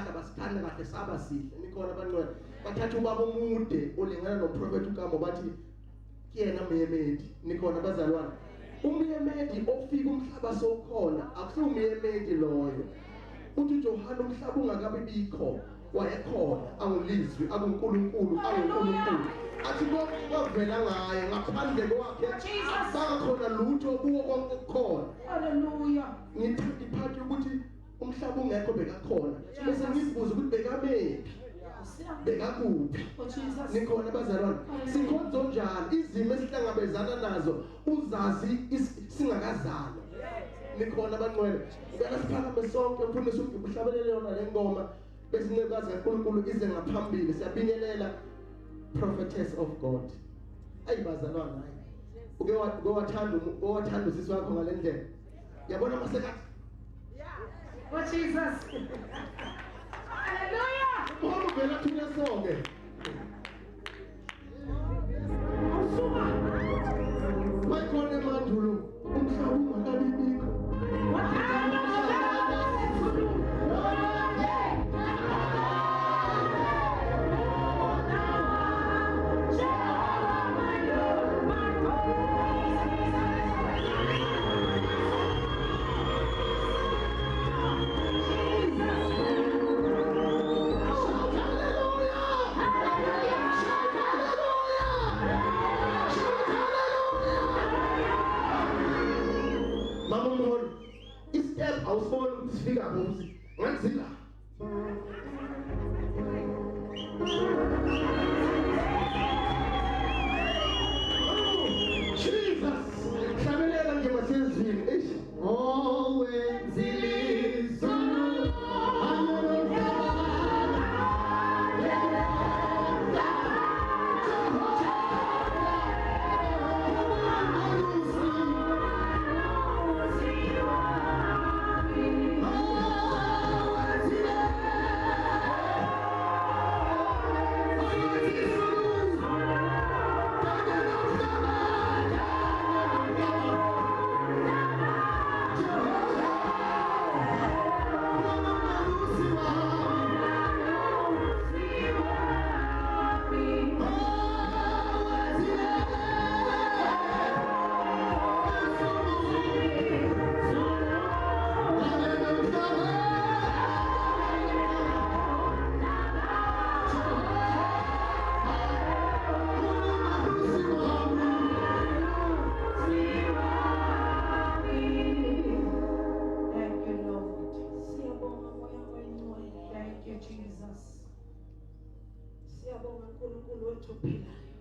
basithanda kahle saba sihle nikhona abantwana bathatha ubaba umude olingana nomprofeti uGambo bathi kuyena umyemedi nikhona abazalwane umyemedi ofika umhlaba sowukhona akusiyo umyemedi loyo uthi uJohana umhlaba ungakabi bikho wayekhona angulizwi akuNkulunkulu athi kwavela ngaye ngaphandle kwakhe akakhona lutho kuwo konke kukhona Hallelujah. ngithanda iphathi ukuthi umhlaba ungekho bekakhona bese ngizibuza ukuthi bekamephi bekakuphi nikhona abazalwane sikhonza njalo izimo esihlangabezana nazo uzazi singakazalwa nikhona abangcwele ngicela siphakame sonke mfundisi uhlabelele yona le ngoma bese incekazi kaNkulunkulu ize ngaphambili siyabingelela prophetess of God ayibazalwana hayi uke wathanda usisi wakho ngalendlela yabona masekathi Oh Jesus. Hallelujah. Mama vela thina sonke bayikhona emandulo umhlaba ungakabi bikho awusibona ukuthi sifika ngokuthi ngenzila Jesus hlabelela nje masezini wenzilizo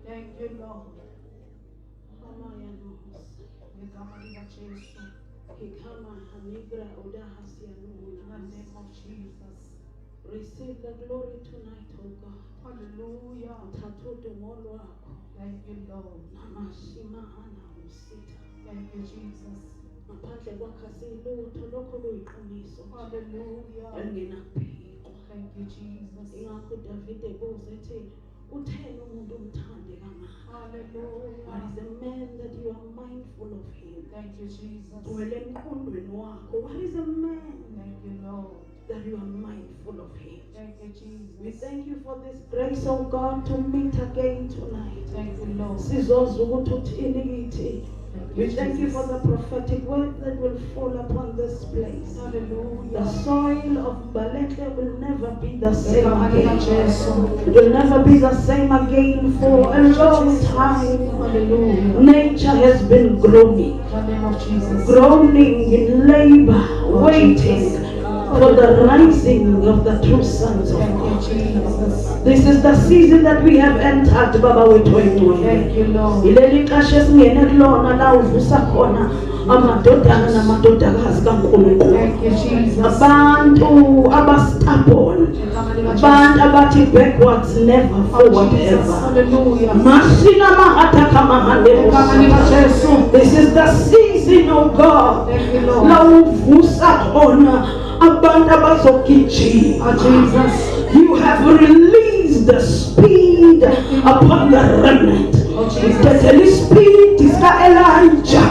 Thank you, Lord. In the name of Jesus. Receive the glory tonight, oh God. Hallelujah. Thank you, Lord. Thank you, Jesus. Hallelujah. Thank you, Jesus. Hallelujah. What is a man that you are mindful of him? Thank you, Jesus. What is a man? Thank you, Lord. That you are mindful of him. Thank you, Jesus. We thank you for this grace, oh God, to meet again tonight. Thank you, Lord. We thank you for the prophetic word that will fall upon this place. Hallelujah. The soil of Balete will never be the same again. It will never be the same again for a long time. Hallelujah. Nature has been groaning. In the name of Jesus. Groaning in labor, waiting for the rising of the true sons of God. This is the season that we have entered, Baba. Thank you, Lord. Thank you, Jesus. Abantu abastubborn, abantu abathi backwards never, forward ever. Hallelujah. This is the season, oh God. Thank you, Lord. Jesus, you have released the speed upon the remnant. The speed is Elijah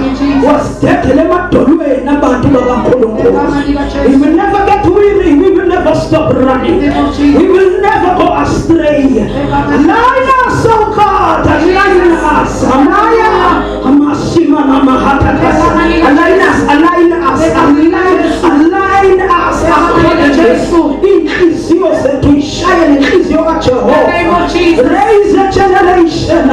was dead. We will never get weary. We will never stop running. We will never go astray. Align us, oh God. Align us. Align us. Increase yours to shine. Increase your Jehovah. Raise a generation.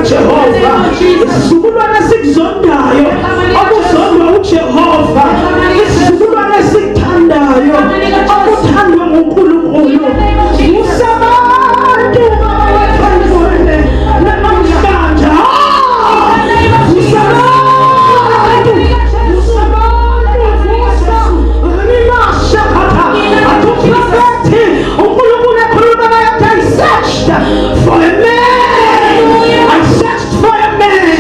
Jehovah, isizukulwane sikuzondayo, okuzondwa uJehova, isizukulwane sikuthandayo, okuthandwa nguNkulunkulu. Usabantu bawethandwe namhlanje. For a man, I searched for a man.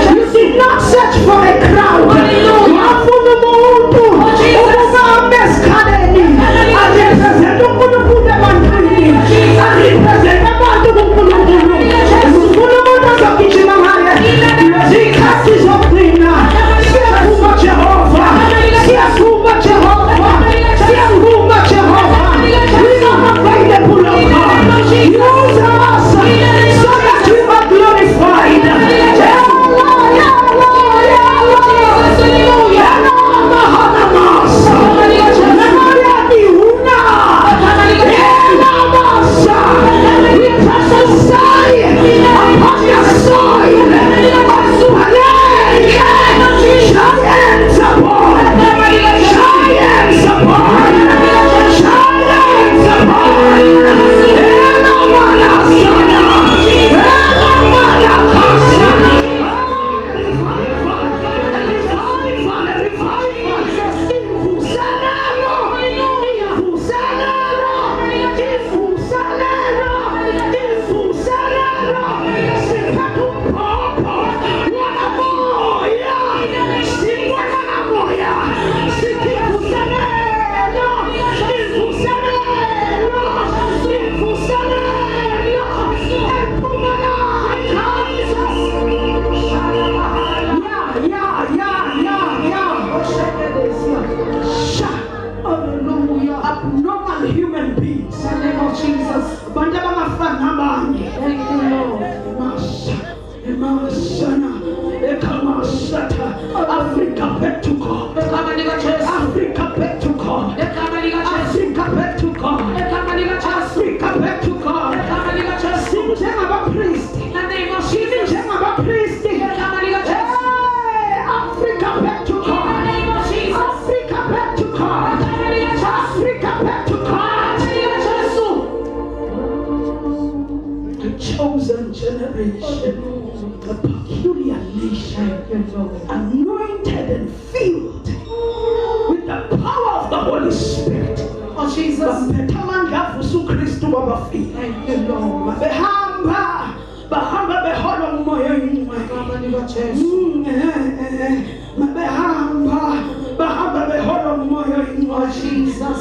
You did not search for a crowd. Africa back to God. Africa back to God. Africa back to God. Africa back to God. Sing about priest. Sing about priest. Africa back to God. Africa back to God. Africa back to God. A chosen generation, a peculiar nation, anointed and filled with the power of the Holy Spirit. Oh Jesus, thank you, Lord. Bahamba beholo moyo inwe. Bahamba beholo moyo inwe. Jesus.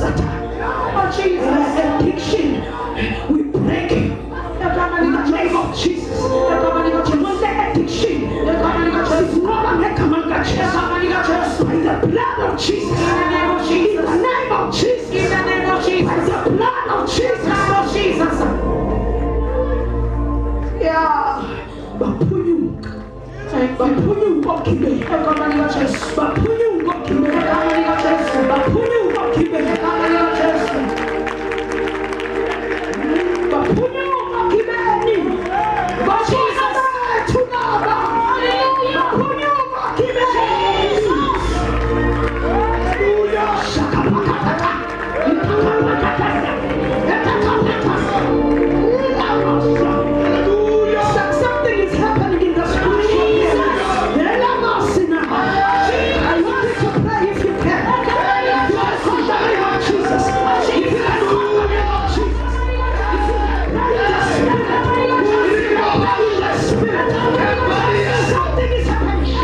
Oh, Jesus. Addiction, we break it. In the name of Jesus. Demonic addiction is no longer command by the blood of Jesus. In the name of Jesus. In the name of Jesus. In the name of Jesus. By the blood of Jesus. Yeah. Bapuyu. Bapuyu wakibe. Bapuyu wakibe. Bapuyu wakibe. Bapuyu wakibeni. Jesus. Tunaba. Bapuyu wakibeni. Hallelujah. Shakapakataka. Something is happening in the spiritual realm. I want you to pray if you can. You are called the name of Jesus. If you can call the name of Jesus. If you can pray in the spirit. Something is happening.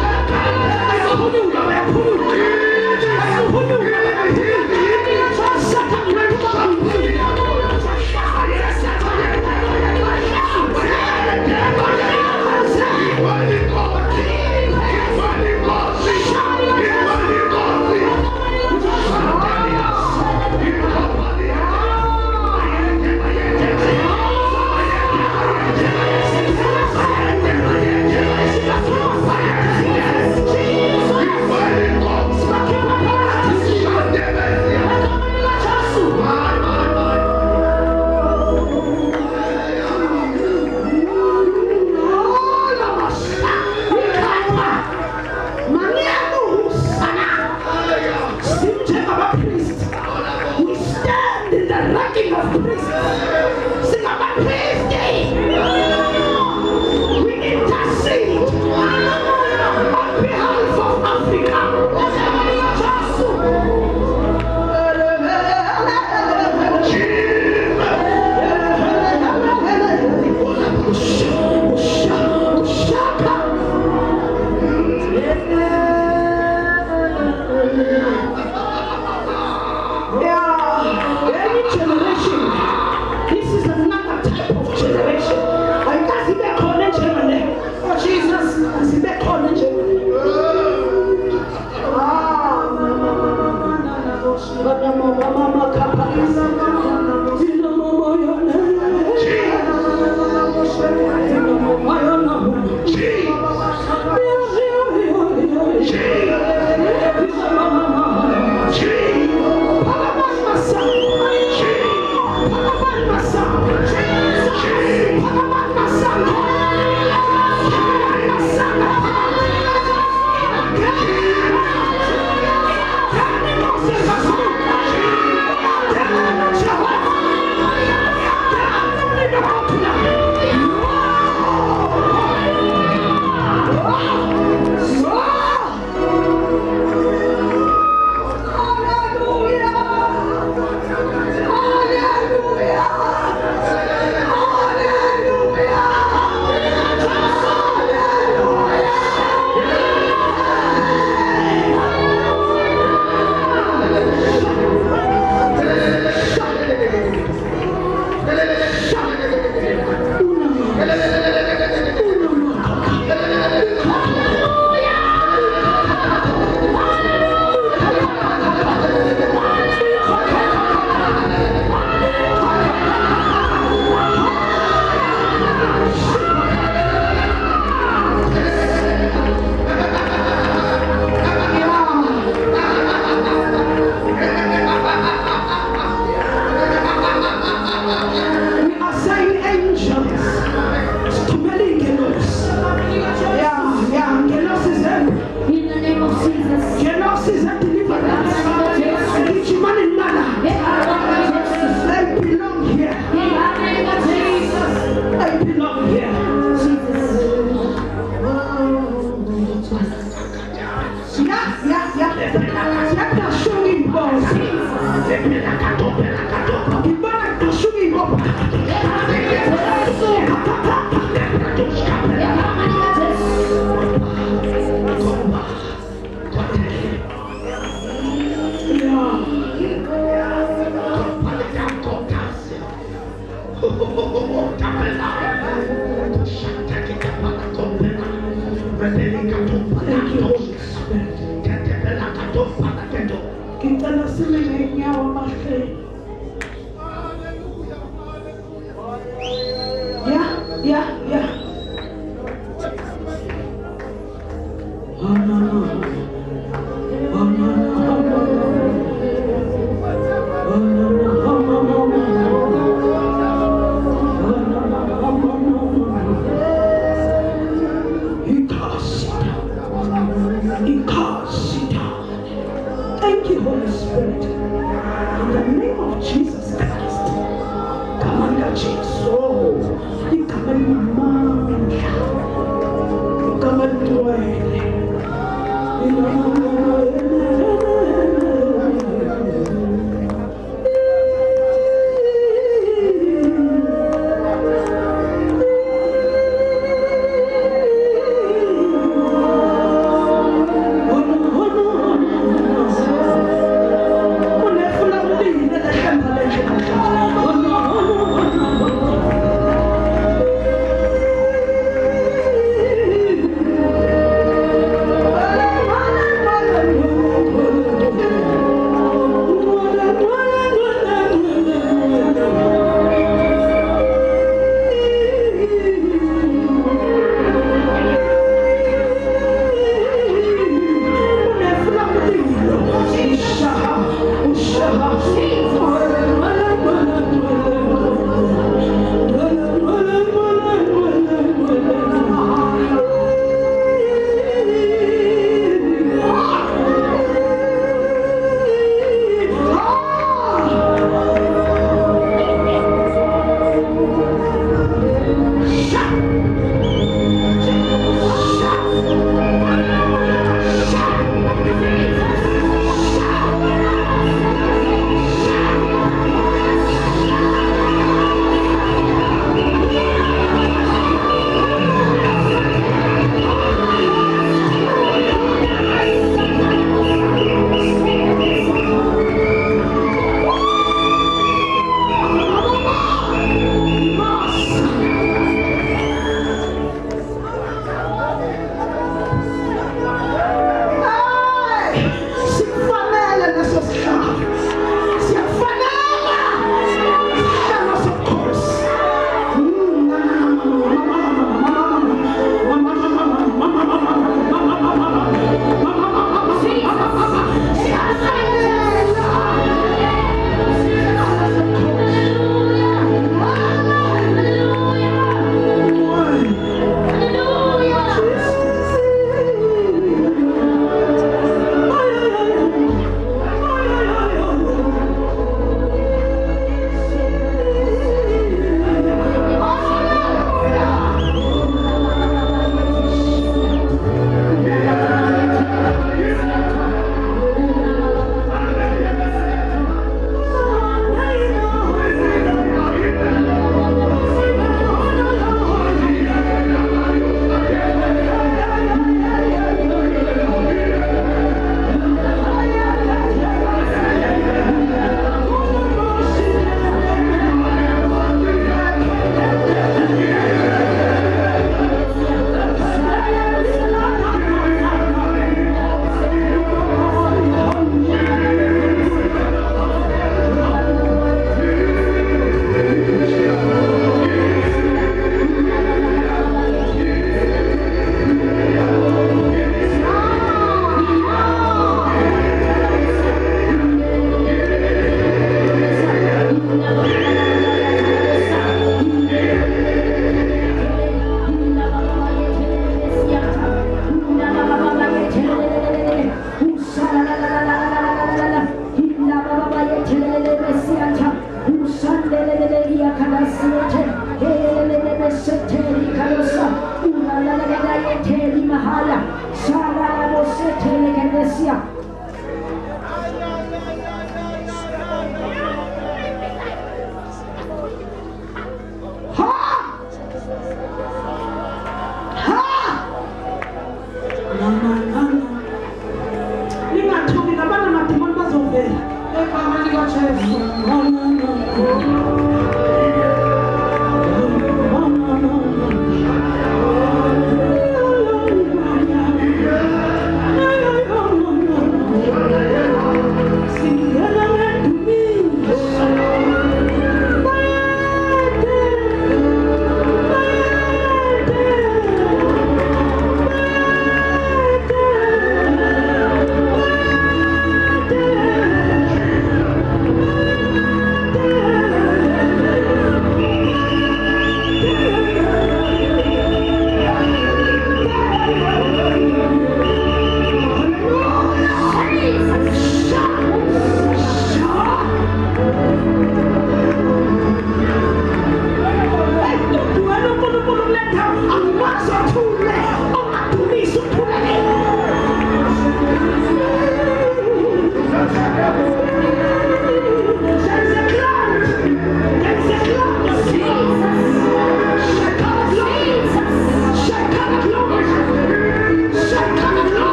Thank you, Holy Spirit. In the name of Jesus Christ. Kamanda Jesus.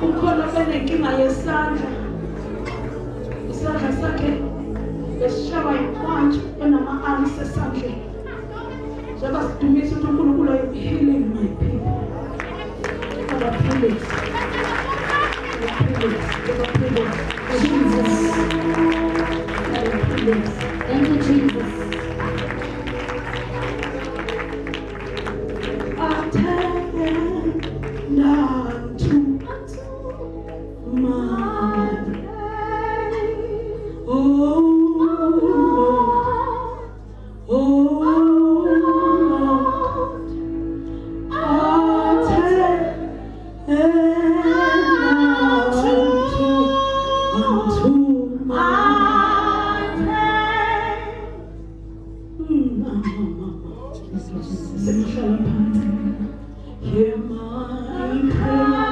Ukhona benenkinga yesandla. Isandla sakhe besishaba yikhwantshu enama-arms esandleni. Njengoba sidumisa ukuthi uNkulunkulu are healing my people. Father, please. Jesus. Thank you, Jesus. Hear my prayer.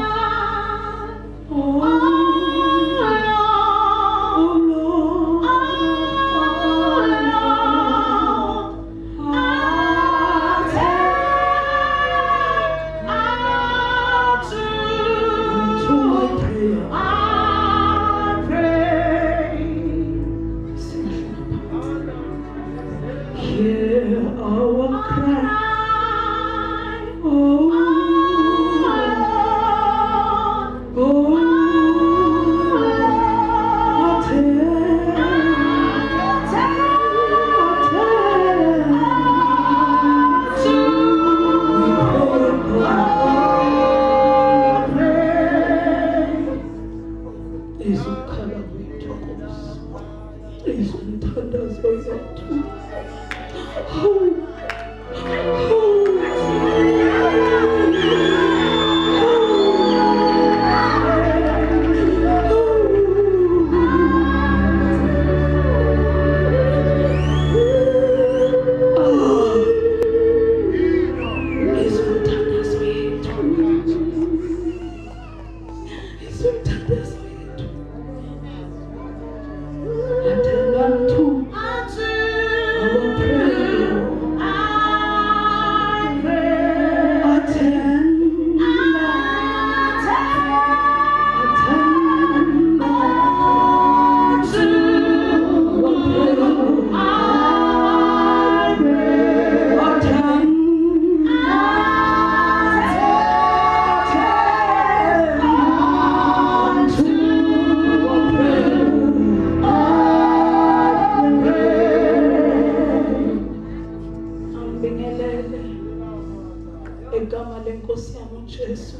Egama lenkosi yami uJesu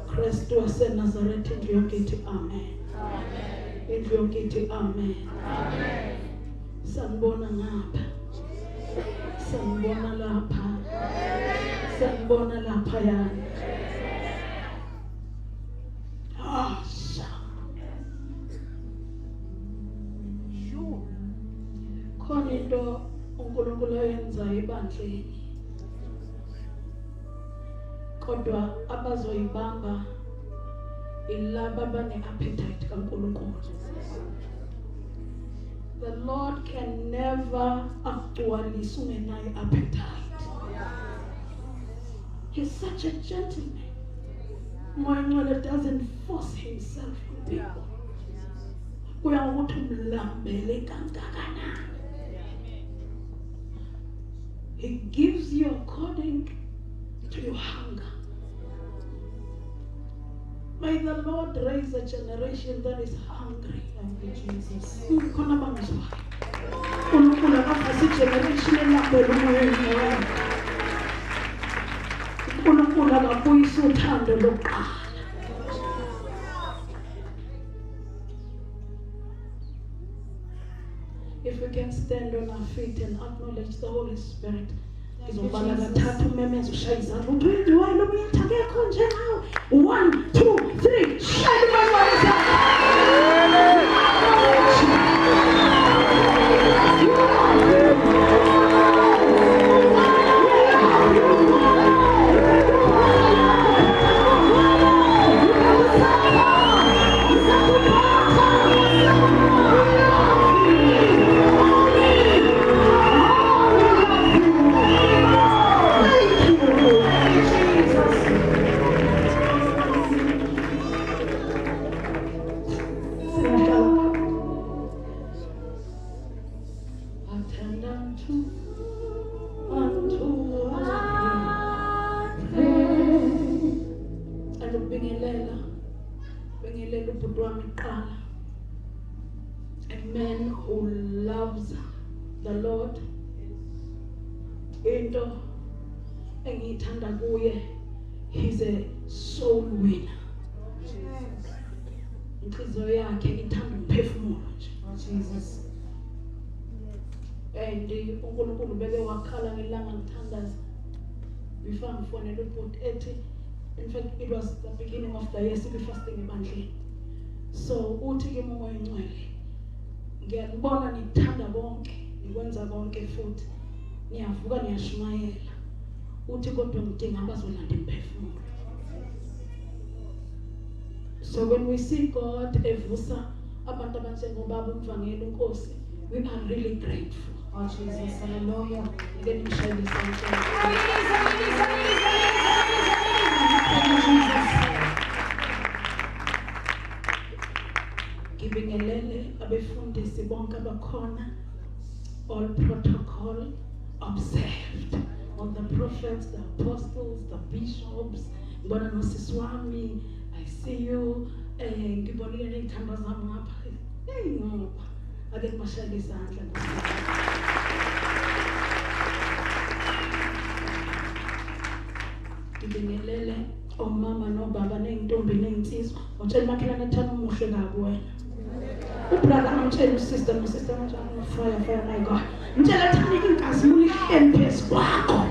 Kristu waseNazaretha indlu yonke ithi amen. Indlu yonke ithi amen. Sanibona ngapha. Sanibona lapha. Sanibona lapha yana. Khona into uNkulunkulu ayenza ebandleni. Kodwa abazoyibamba ilaba bane-appetite kaNkulunkulu. The Lord can never agcwalise ungenayo appetite. He's such a gentleman. Moya Ngcwele doesn't force himself on people. Kuya ngokuthi umlambele kangakanani. He gives you according to your hunger. May the Lord raise a generation that is hungry. Thank you, Jesus. Khona bangizwayo. uNkulunkulu akafasi generation elambele umoyeni wami. uNkulunkulu akabuyisa uthando lokuqala. If we can stand on our feet and acknowledge the Holy Spirit. Ngizobala kathathu umemeze ushaya izandla uthi wenziwayo lo muyethu akekho nje nawe. 1 2 3 shaya umemeze. A man who loves the Lord. Into engiyithanda kuye, he's a soul winner. Inhliziyo yakhe ithanda umphefumulo nje. Jesus. And uNkulunkulu beke wakhala ngelanga ngithandaza. Before ngifonela ubhuti ethi, in fact it was the beginning of the year sibe fasting ebandleni. So uthi ke umoya engcwele, ngiyabona nithanda bonke, nikwenza konke futhi niyavuka niyashumayela. Uthi kodwa ngidinga abazolanda imphefumulo. So when we see God evusa abantu abanjengobaba umvangeli uNkosi, we are really grateful. Oh Jesus, hallelujah. Then we share this song. Ngibingelele abefundisi bonke abakhona, all protocol observed, all the prophets, the apostles, the bishops. Ngibona nosisi wami, I see you. Ngibonile izithamba zami ngapha. Hey ngoba ake kumashaya izandla. Ngibingelele omama nobaba neyintombi neyinsizwa. Utshela makhelane ethana umuhle kabi wena. Ubrother amtshela usister nosista kanjani fire my God. Ngitshela thani inkazimulo ihleli phezu kwakho.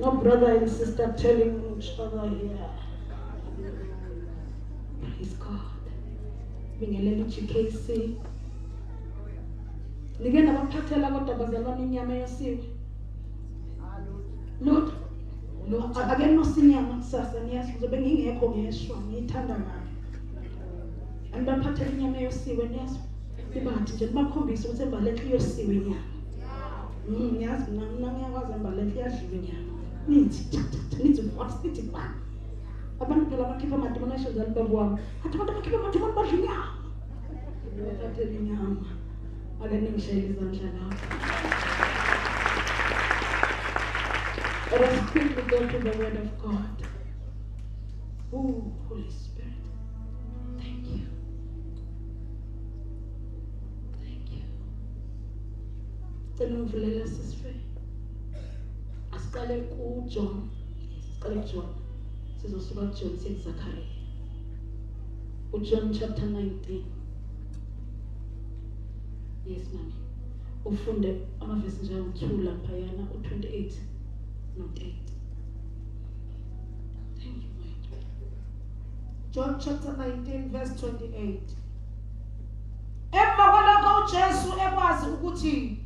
No brother and sister telling each other here. Praise God. Bingelele GKC. Nike nabaphathela kodwa bazalwana inyama yosiwe. Lord, ake nosinyama kusasa niyazi uzobe ngingekho ngeshwa ngiyithanda ngayo. Anibaphathela inyama yosiwe niyazi. Ibathi nje bakhombisa ukuthi embalenhle yosiwe inyama. Ngiyazi mina ngiyakwazi embalenhle yadliwe inyama. Nithi what sithi ba. Abantu phela bakhipha amadimonition zalibaba wami. Athi abantu bakhipha amadimoni badla inyama. Bathathela inyama. Ake ningishayele izandla lapho. Let us quickly go to the word of God. Oh, Holy Spirit. Thank you. Thank you. Cela uvulele sisife. Asiqale ku John. Siqale John. Sizosuka John siye Zachariah. John chapter 19. Yes, mami. Ufunde amavesi nje uthula phayana u28 not 8. Thank you, my John chapter 19 verse 28. Emva kwalokho uJesu ekwazi ukuthi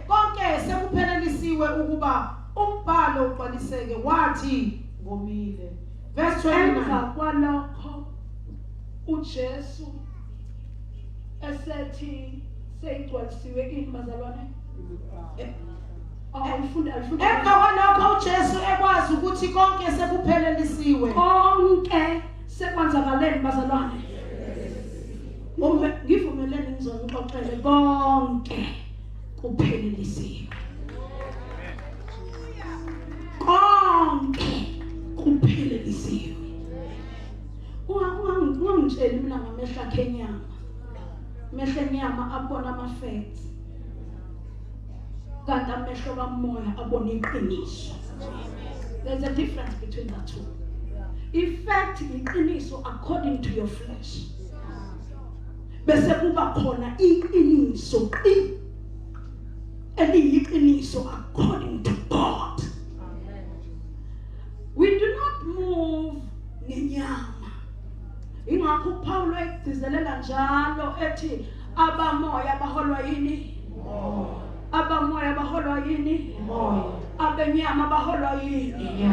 konke sekuphelelisiwe ukuba umbhalo ugcwaliseke wathi ngomile. Verse 29. Emva kwalokho uJesu esethi seyigcwalisiwe ini bazalwane. Emva kwalokho uJesu ekwazi ukuthi konke sekuphelelisiwe. Konke sekwenzakaleni bazalwane. Ngivumelene ngizonixoxele konke kuphelelisiwe. Konke kuphelelisiwe. Ungangitsheli ungitsheli mina ngamehla kenyama. Mehla enyama abona ama-facts. Kanti amehlo kamoya abona iqiniso. There's a difference between the two. Effect iqiniso according to your flesh. Bese kuba khona iqiniso eliyiqiniso according to God. We do not move ngenyama. Ingakho uPaul egcizelela njalo ethi abamoya baholwa yini? Abamoya baholwa yini? Abenyama baholwa yini?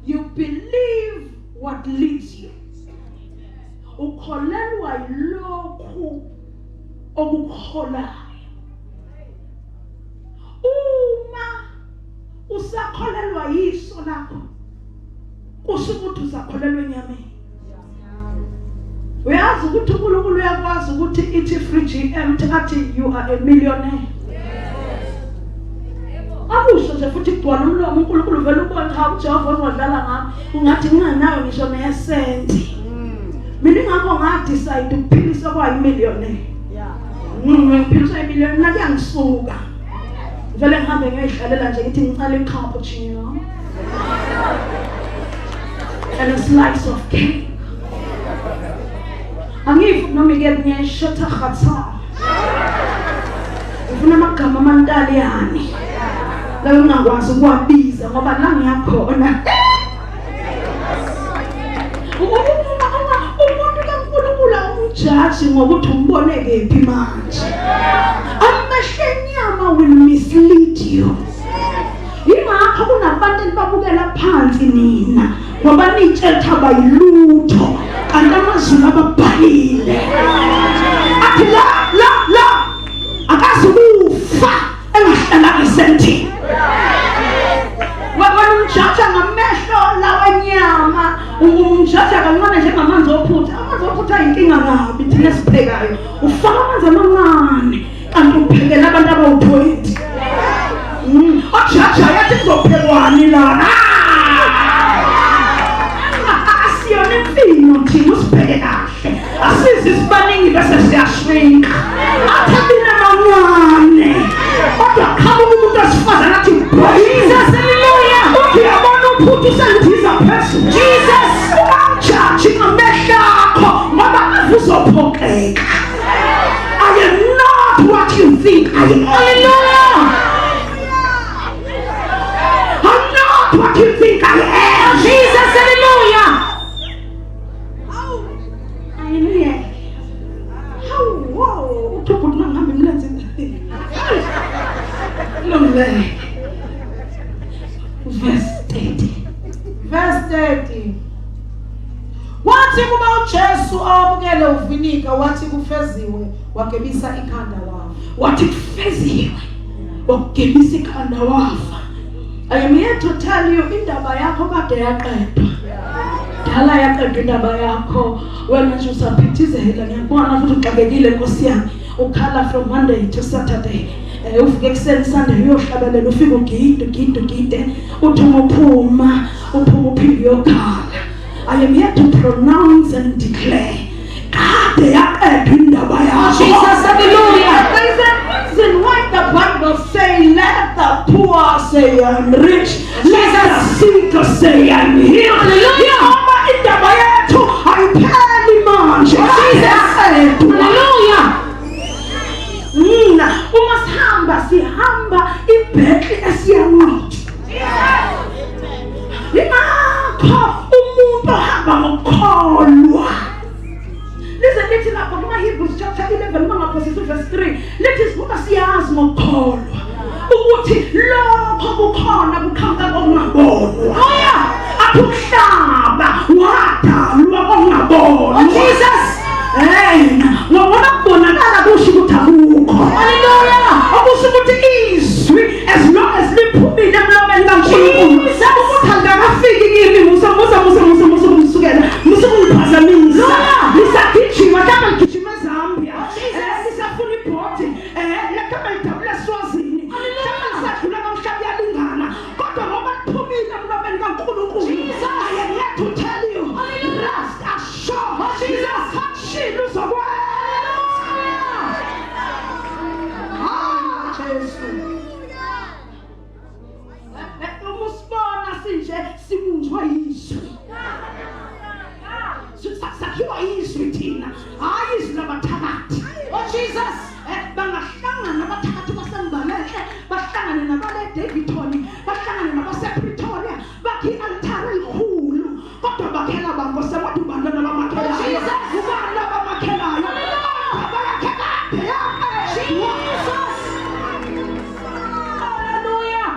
You believe what leads you. Ukholelwa yilokhu okukholayo. Uma usakholelwa yiso lakho, kusho ukuthi usakholelwa enyameni. Uyazi ukuthi uNkulunkulu uyakwazi ukuthi ithi free GM athi you are a millionaire. Akusho nje futhi kugcwala umlomo uNkulunkulu vele ubona cha uJehova uzodlala ngami ungathi nginganayo ngisho nesenti. Mina ngakho ngadecide ukuphilisa kwa imillionaire. Ngiphilisa imillionaire nakuyangisuka. Vele ngihambe ngiyihlalela nje ngithi ngicela i-cappuccino and a slice of cake. Angifu noma ngeke shota khatha. Ufuna amagama amantaliyani. La ungakwazi ukuwabiza ngoba la ngiyakhona. Umuntu kaNkulunkulu umjaji ngokuthi umbone kephi manje. Amehlenyama will mislead you. Ingakho kunabantu elibabukela phansi nina ngoba nitshela abayilutho kanti amazulu ababhalile. Athi la akazi ukufa engahlala ngesenti. Wena umjaja ngamehlo lawenyama, umjaja kancane njengamanzi ophutha. Amanzi ophutha ayinkinga kabi thina siphekayo. Ufaka amanzi amancane kanti uphekela abantu abawu-20. Ojaja yathi kuzophekwani lana. Asiyona imfino thina usibheke kahle. Asizi isibaningi bese siyashrinka. Athembile amancane. Kodwa khaba umuntu asifazana athi Jesus, hallelujah. Uthi yabona uphuthu usendiza phezulu. Jesus, ungamjaji ngamehlo akho ngoba uzophokeka. I am not what you think I am. Hallelujah. I'm not what you think I am. Jesus, hallelujah. Hallelujah. Wow. Uthupha nami mlenze. Lonely. Verse 30. Verse 30. Wathi kuba uJesu awabukele uvinika wathi kufeziwe wagebisa ikhanda wafa. Wathi kufeziwe wagebisa ikhanda wafa. I am here to tell you indaba yakho kade yaqedwa. Dala yaqedwa indaba yakho. Wena nje usaphithizela ngiyabona futhi uxakekile Nkosi yami. Ukhala from Monday to Saturday. Ufike kuseni Sunday uyohlabelela ufike ugide uthuma uphuma uphinde uyokhala. I am here to pronounce and declare kade yaqedwa indaba yakho. Jesus, hallelujah. There is a reason why the Bible say let the poor say I'm rich, let the sick say I'm healed. Hallelujah. Indaba yethu ayipheli manje. Hallelujah. Uma sihamba ibhekli esiyancwadi. Ingakho umuntu ohamba ngokholwa. Listen, lithi lapho kuma Hebrews chapter 11 mangaphosisa verse 3. Lithi sibuka siyazi ngokholwa ukuthi lokho kukhona kukhanga kokungabonwa. Umhlaba wadalwa kokungabonwa. Jesus. Ngobona kubonakala kusho ukuthi akukho. Hallelujah. Okusho ukuthi izwi as long as liphumile emlomeni kaNkulunkulu. Ukuthi angakafiki kimi musukela. Musukungiphazamisa. Lisagijima kama ngijima eZambia. Lisafuna ibhodi. Kama lidabula eSwazini. Kama lisadlula kamhlaba yalingana. Kodwa ngoba liphumile emlomeni kaNkulunkulu. I am here to tell you. Rest assured. shilo uzokwenza. Jesu. Umusibona sinje sibunjwa yizwi. Sakhiwa izwi thina, hayi izwi labathakathi. Oh Jesus, bangahlangana abathakathi basembalele, bahlangane nabale Davidton, bahlangane nabasePretoria, bakhe i-altare elikhulu, kodwa bakhela bango sewathi ubantwana bamakhelayo. Jesus, ubani abamakhelayo? Abayakhela Jesus. Hallelujah.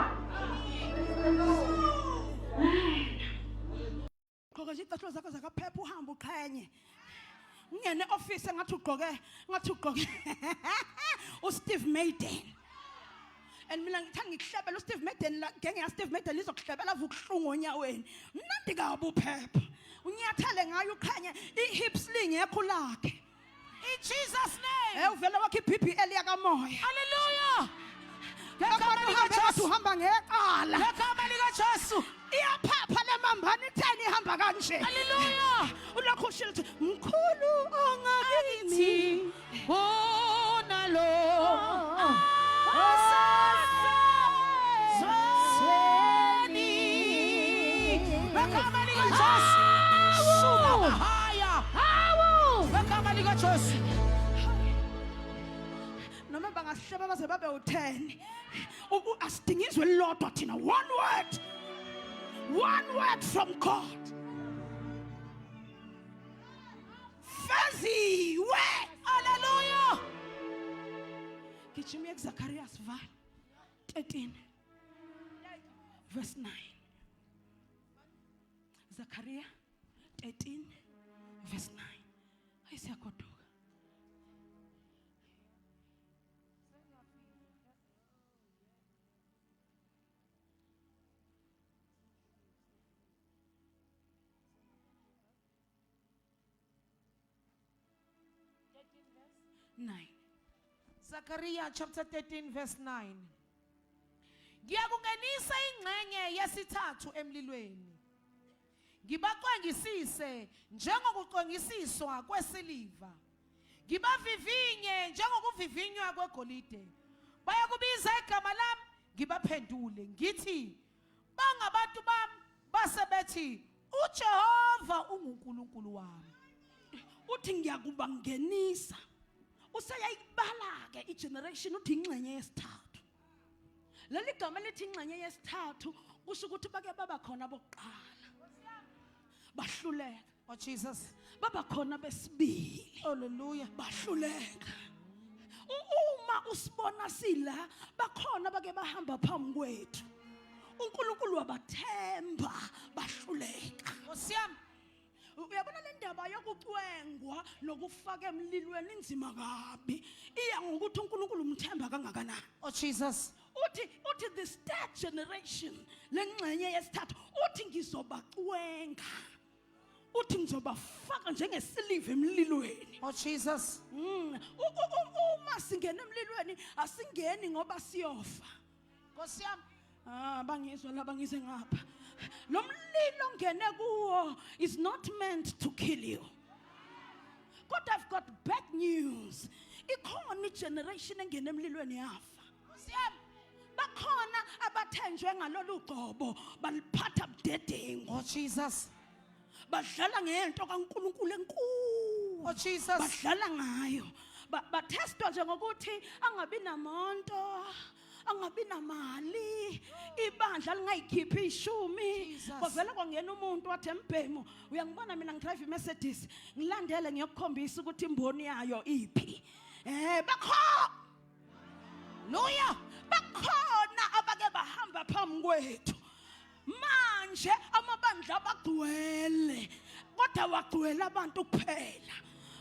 Qhoka nje izicathulo zakho zakaphepha uhamba uqhenye. Ngene office ngathi ugqoke uSteve Maiden. And mina ngithanda ngikuhlebela uSteve Maiden la genge ya Steve Maiden lizokuhlebela vukuhlungu onyaweni. Mnandi kabi uphepha. Unyathele ngayo uqhenye ihips lingekho lakhe. In Jesus name. Uvela wakhe iBBL yakamoya. Hallelujah. Ngegama likaJesu uhamba ngeqala. Ngegama likaJesu. Iyaphapha lemambani itheni ihamba kanje. Hallelujah. Ulokhu ushilo uthi mkhulu ongakithi onalo. Ngegama likaJesu. Shuka haya. Hawu. Ngegama likaJesu. Noma bangahleba baze babe u10 asidingizwe lodwa thina one word from God. Faziwe. Hallelujah. Gijima kuZacharias 13 verse 9. Zachariah 13 verse 9. Ayisiyagoduka. Zechariah chapter 13 verse 9. Ngiyakungenisa ingxenye yesithathu emlilweni. Ngibaqongisise njengokuqongisiswa kwesiliva. Ngibavivinye njengokuvivinywa kwegolide. Bayakubiza igama lami ngibaphendule ngithi bangabantu bami basebethi uJehova unguNkulunkulu wami. Uthi ngiyakubangenisa. Usayayibala ke igeneration uthi ingxenye yesithathu. Leli gama lithi ingxenye yesithathu kusho ukuthi bake baba khona bokuqala. Bahluleka. Oh Jesus. Baba khona besibili. Hallelujah. Bahluleka. Uma usibona sila bakhona bake bahamba phambi kwethu. uNkulunkulu wabathemba bahluleka. Osiyami. Uyabona le ndaba yokucwengwa nokufaka emlilweni inzima kabi. Iya ngokuthi uNkulunkulu umthemba kangakanani. Oh Jesus. Uthi this third generation lengxenye yesithathu uthi ngizobacwenga. Uthi ngizobafaka njengesiliva emlilweni. Oh Jesus. Uma singena emlilweni asingeni ngoba siyofa. Nkosiyami. Bangizwa la bangize ngapha. Lo mlilo ngene kuwo is not meant to kill you. But I've got bad news. Ikhona igeneration engene emlilweni yafa. Nkosiyami. Bakhona abathenjwe ngalolu gcobo baliphatha budedengu. Oh Jesus. Badlala ngento kaNkulunkulu enkulu. Oh Jesus. Badlala ngayo. Bathestwa nje ngokuthi angabi namonto, angabi namali, ibandla lingayikhiphi ishumi. Kwavela kwangena umuntu wathi Mbhemu, uyangibona mina ngidrive iMercedes, ngilandele ngiyokukhombisa ukuthi imboni yayo iphi. Hallelujah. Bakhona abake bahamba phambi kwethu. Manje amabandla abagcwele kodwa wagcwele abantu kuphela.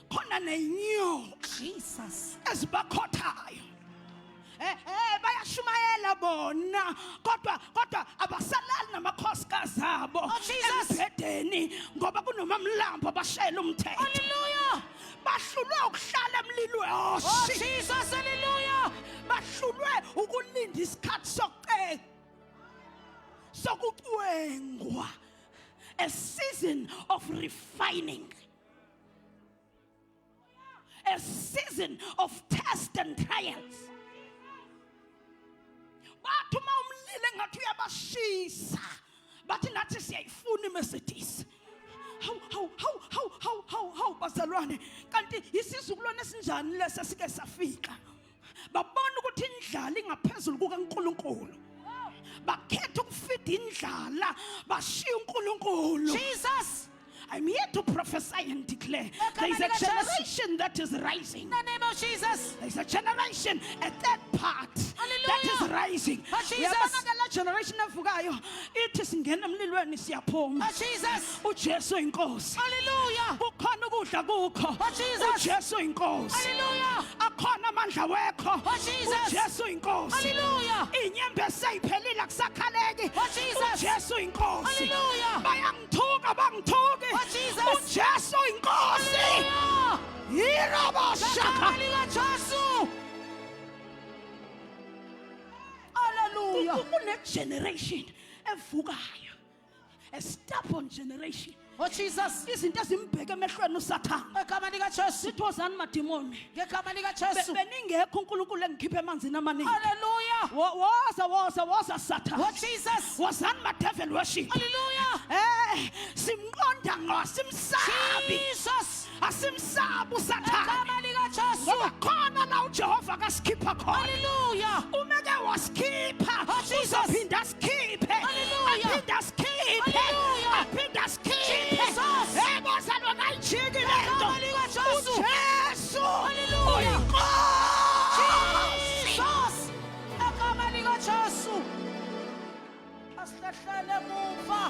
Khona nenyoka Jesus ezibakhothayo. Bayashumayela bona kodwa abasalali namakhosikazi abo embhedeni ngoba kunomamlambo bashayela umthetho. Hallelujah. Bahlulwe ukuhlala emlilweni. Oh Jesus. Hallelujah. Bahlulwe ukulinda isikhathi sokucwengwa, a season of refining. a season of tests and trials. Bathu mawumlile ngathi uyabashisa bathi nathi siyayifuna iMercedes. How bazalwane kanti isizukulwane esinjani lesa sike safika babona ukuthi indlala ingaphezulu kukaNkulunkulu bakhetha ukufida indlala bashiya uNkulunkulu. Jesus, I'm here to prophesy and declare there is a generation that is rising. In the name of Jesus. There is a generation at that part that is rising. Uyabona generation evukayo ithi singena emlilweni siyaphuma. Jesus. uJesu inkosi. Hallelujah. Kukhona ukudla kukho. uJesu inkosi. Hallelujah. Akhona amandla wekho. uJesu inkosi. Hallelujah. Inyembe seyiphelile kusakhaleki. uJesu inkosi. Hallelujah. Bayangithuka bangithuki. uJesu inkosi. Irabashaka. Hallelujah. Kune generation evukayo, a stubborn generation. Jesus, izinto ezimbheke emehlweni uSathane. Egama lika Jesu. Sithozani madimoni. Ngegama lika Jesu. Beningekho uNkulunkulu engikhiphe emanzini amaningi. Hallelujah. Woza Sathane. Jesus. Wozani madevil worship. Hallelujah. Simqonda ngosimsabi. Jesus. Asimsabi uSathane. Egama lika Jesu. Ngoba khona la uJehova kasikhipha khona. Hallelujah. Umeke waskipa. Uzophinda skiphe. Hallelujah. Aphinda skiphe. Hallelujah. Aphinda skiphe. Jesus. Ebosana ngayijiki lento. uJesu. Hallelujah. Jesus. Egama lika Jesu. Asihlele muva.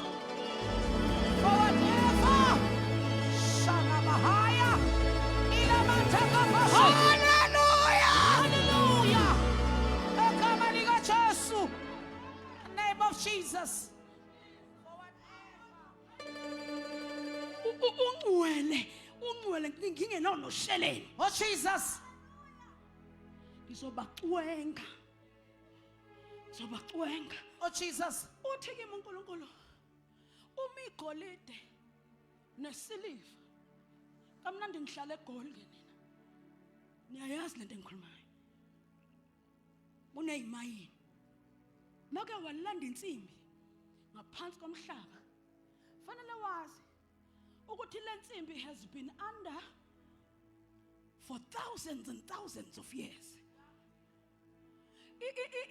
Forever. Shana mahaya. Ila mataka bashi. Hallelujah. Hallelujah. Egama lika Jesu. In the name of Jesus. Ungcwele ngingenawo nosheleni. Oh Jesus. Ngizobacwenga. Oh Jesus. Uthi kimi uNkulunkulu uma igolide nesiliva kamnandi ngihlala eGold nina. Niyayazi lento engikhulumayo. Kuneyimayini. Make walanda insimbi ngaphansi komhlaba. Fanele wazi ukuthi le nsimbi has been under for thousands and thousands of years.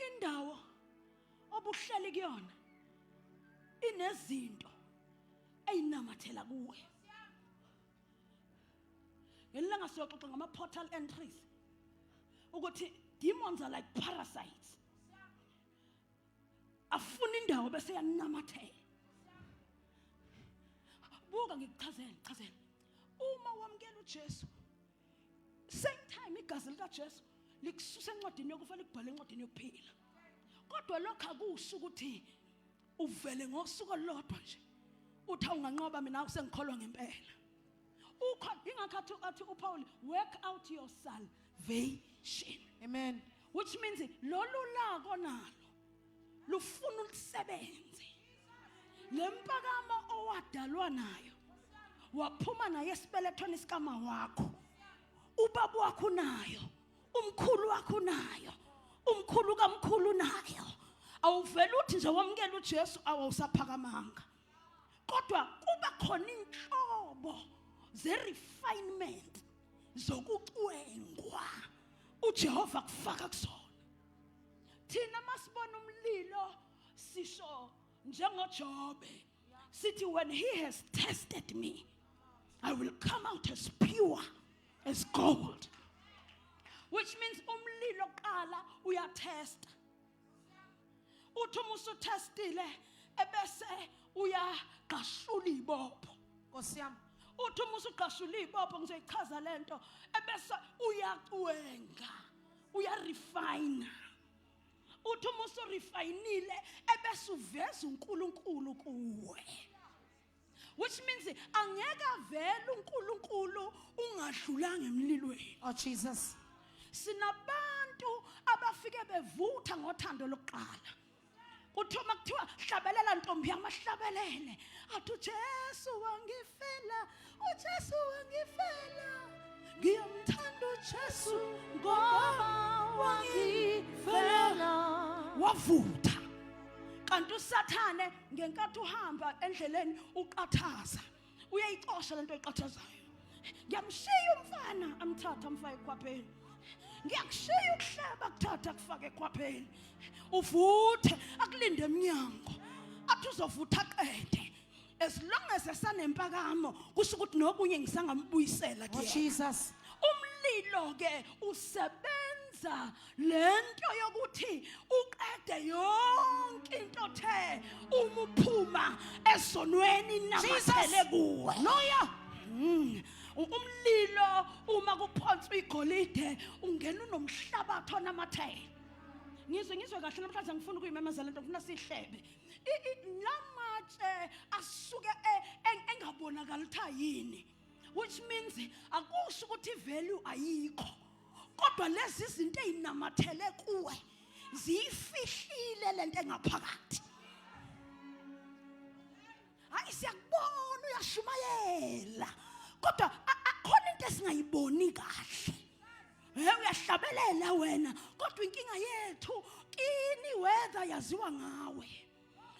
Indawo obuhleli kuyona inezinto eyinamathela kuwe. Ngelanga siyoxoxa ngama portal entries ukuthi demons are like parasites. Afuna indawo bese yanamathela. Buka ngikuchazela. Uma wamkela uJesu, same time igazi lika Jesu likususa encwadini yokufa likubhala encwadini yokuphila. Kodwa lokho akusho ukuthi uvele ngosuku olodwa nje. Uthi unganqoba mina usengikholwa ngempela. Ingakho athi uPaul, work out your salvation. Amen. Which means lolu lako nalo lufuna ulisebenze. Lempakamo owadalwa nayo waphuma naye esibelethweni sikama wakho. Ubaba wakho nayo, umkhulu wakho nayo, umkhulu kamkhulu nayo. Awuvela uthi nje wamkela uJesu awusaphakamanga. Kodwa kuba khona inhlobo ze refinement zokucwengwa uJehova kufaka kusona. Thina masibona umlilo sisho njengoJobe sithi when he has tested me I will come out as pure as gold. Which means umlilo qala uyatesta. Uthi umusu testile ebese uyaqashula ibopho. Nkosi yami. Uthi umusu qashula ibopho ngizoyichaza lento ebese uyacwenga, uyarefine. Uthi umusu refineile ebese uveza uNkulunkulu kuwe. Which means angeka vele uNkulunkulu ungadlulanga emlilweni. Oh Jesus. Sinabantu abafike bevutha ngothando lokuqala. Uthoma kuthiwa hlabelela ntombi yami mahlabelele. Athi uJesu wangifela, uJesu wangifela. Ngiyamthanda wavutha. Kanti uSathane ngenkathi uhamba endleleni uqathaza. Uyayixosha lento eqathazayo. Ngiyamshiya umfana amthatha amfake ekhwapheni. Ngiyakushiya ukuhleba kuthatha kufake ekhwapheni. Uvuthe akulinde eminyango. Athi uzovutha qede. As long as esanempakamo kusho ukuthi nokunye ngisangambuyisela ke. Jesus. Umlilo ke usebenza lento yokuthi uqede yonke into the umuphuma esonweni namathele kuwe. Hallelujah. Umlilo uma kuphonswa igolide ungena unomhlabathi onamathele. Ngizwe kahle namhlanje ngifuna ukuyimemezela lento ngifuna sihlebe. Lamatshe asuke engabonakala utha yini. Which means akusho ukuthi value ayikho. Kodwa lezi izinto ezinamathele kuwe zifihlile lento engaphakathi. Hayi siyakubona uyashumayela. Kodwa akhona into esingayiboni kahle. Uyahlabelela wena kodwa inkinga yethu kini weather yaziwa ngawe.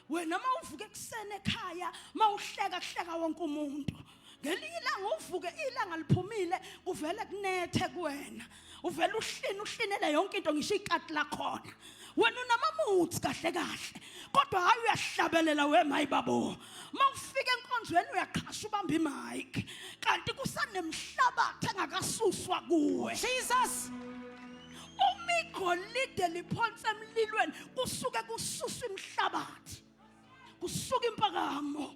Wena mawuvuka eksene ekhaya mawuhleka wonke umuntu. Ngelinye ilanga uvuke ilanga liphumile kuvele kunethe kuwena. Uvela uhlinele yonke into ngisho ikati lakhona. Wena unamamuthi kahle. Kodwa hayi uyahlabelela wemayiBabo. Mawufika enkonzweni uyaqhasha ubamba imic. Kanti kusanemhlabathi engakasuswa kuwe. Jesus. Umigolide liphonsa emlilweni kusuke kususwa imhlabathi. Kusuka impakamo.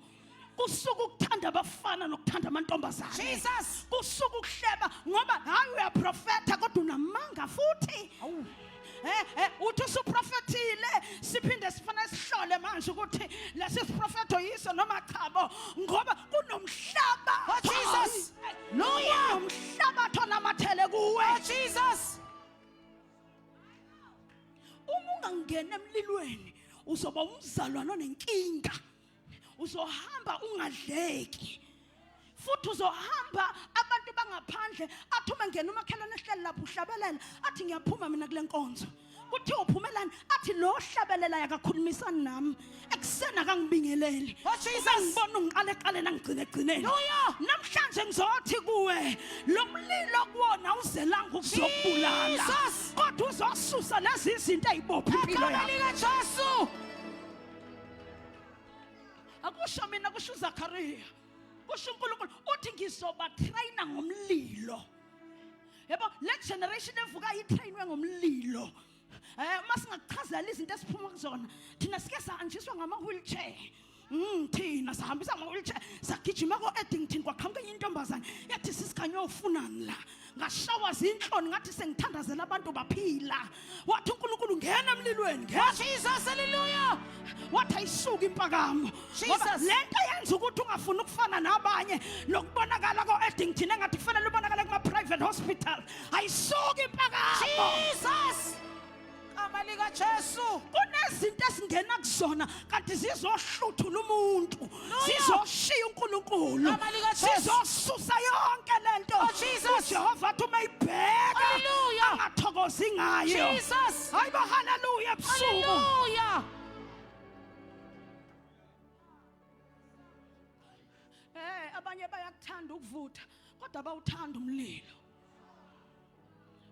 Kusuka ukuthanda abafana nokuthanda amantombazane. Jesus. Kusuka ukuhleba ngoba hayi uyaprofeta kodwa unamanga futhi. Uthi usuprofetile siphinde sifana sihlole manje ukuthi lesisiprofeto yiso noma chabo ngoba kunomhlaba. Jesus. Hallelujah. Umhlaba thona amathele kuwe. Jesus. Uma ungangena emlilweni uzoba umzalwane onenkinga. Uzohamba ungadleki. Futhi uzohamba abantu bangaphandle athi uma ngena umakhelwane ehleli lapho uhlabelela athi ngiyaphuma mina kule nkonzo. Kuthi uphumelani athi lo hlabelela yakakhulumisani nami eksena akangibingeleli. Jesus. Ngibona ungiqale nangigcine. Namhlanje ngizothi kuwe lo mlilo kuwona uzelanga ukuzokubulala. Kodwa uzosusa lezi izinto ezibopha impilo yakho. Jesu. Akusho mina kusho uZakhariya. Kusho uNkulunkulu uthi ngizoba trainer ngomlilo. Yebo le generation evuka itrainwe ngomlilo. Masingakuchazela izinto esiphuma kuzona. Thina sike sahanjiswa ngama wheelchair. Thina sahambisa ngama wheelchair sagijima ko Eddington kwaqhamuka intombazane yathi sisikhanyo ufunani la. Ngashawa zinhloni ngathi sengithandazela abantu baphila. Wathi uNkulunkulu ngena emlilweni. Jesus. Hallelujah. Wathi ayisuka impakamo. Jesus. Lento yenza ukuthi ungafuni ukufana nabanye lokubonakala ko Eddington engathi kufanele ubonakala kuma private hospital. Ayisuka impakamo. Jesus. Amalika Jesu. Kunezinto esingena kuzona kanti zizohluthula umuntu. Zizoshiya uNkulunkulu. Zizosusa yonke lento. Jesus. Jehova athi mayibheka. Hallelujah. Angathokozi ngayo. Jesus. Hayibo hallelujah ebusuku. Hallelujah. Abanye bayakuthanda ukuvutha kodwa abawuthanda umlilo.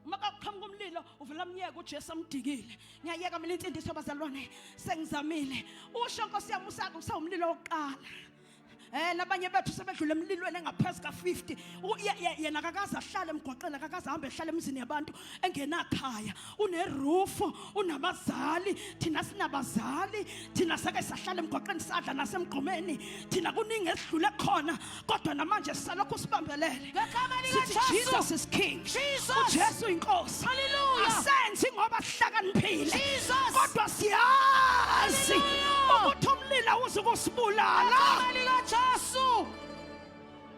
Maka kuqhamuka umlilo uvela umnyeke uJesu amdikile. Ngiyayeka mina insindiso bazalwane sengizamile. Usho Nkosi yami usawumlilo wokuqala. Nabanye bethu sebedlule emlilweni engaphezulu ka50. Yena akakaze ahlale emgwaqeni akakaze ahambe ehlale emzini yabantu engenakhaya. Uneroof, unabazali, thina sinabazali, thina sake sahlala emgwaqeni sadla nasemgqomeni. Thina kuningi esidlule khona kodwa namanje sisalokhu sibambelele. Jesus is king. uJesu inkosi. Hallelujah. Asenzi ngoba sihlakaniphile. Jesus. Kodwa siyazi ukuthi umlilo uzokusibulala. Jesu.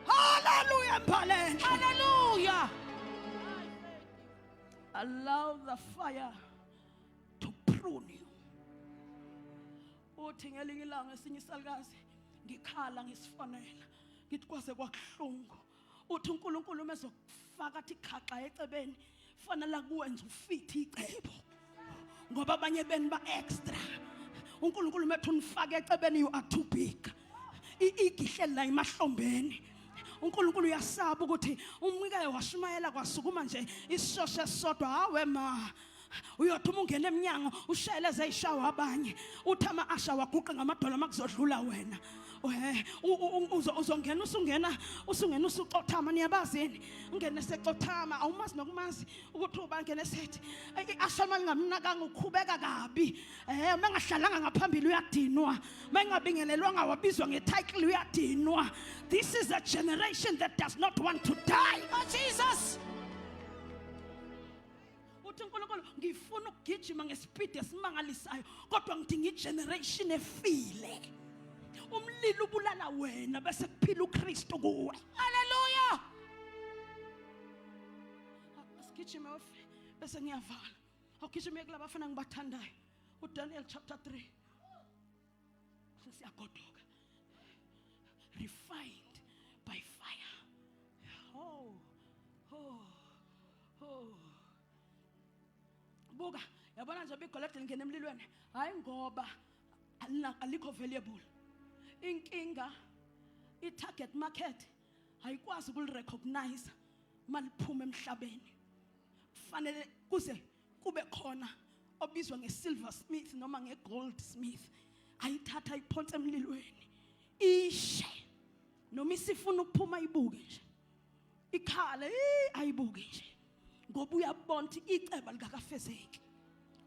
Hallelujah mbalele. Hallelujah. Allow the fire to prune you. Uthi ngelinye ilanga esinye isalukazi ngikhala ngisifonela ngithi kwaze kwakuhlungu. Uthi uNkulunkulu mezokufaka athi khaxa ecebeni fanele kuwenza ufithe icebo. ngoba abanye beni ba extra. uNkulunkulu methu unifake ecebeni, you are too big. Igihle la emahlombeni. uNkulunkulu uyasaba ukuthi umike washumayela kwasukuma nje isishoshe sodwa. Hawe ma uyothi ungena eminyango ushayeleze ishawa abanye uthi ama-asha waguqe ngamadolo makuzodlula wena. Uzongena usungena usucothama. Niyabazini ungene secothama awumazi nokumazi ukuthi ubangene sethi i-asha mangamnakanga ukhubeka kabi. Mangahlalanga ngaphambili uyadinwa, mangabingelelwanga wabizwa ngetitle uyadinwa. This is a generation that does not want to die. Oh Jesus, uthi uNkulunkulu ngifuna ukugijima ngespeed esimangalisayo kodwa ngidinga igeneration efile. Umlilo ubulala wena bese kuphila uKristu kuwe. Hallelujah. Asigijime bese ngiyavala. Awugijime kulaba bafana ngibathandayo. uDaniel chapter 3. Sesiyagodoka. Refined by fire. Buka, yabona nje bigolide ngene emlilweni. Hayi ngoba alikho valuable. Inkinga i-target market ayikwazi ukulirecognize maliphuma emhlabeni. Kufanele kuze kube khona obizwa ngesilver smith noma ngegold smith. Ayithatha iphonse emlilweni. Ishe noma isifuna ukuphuma ibuke nje. Ikhala ayibuke nje. Ngoba uyabona ukuthi iceba likakafezeki.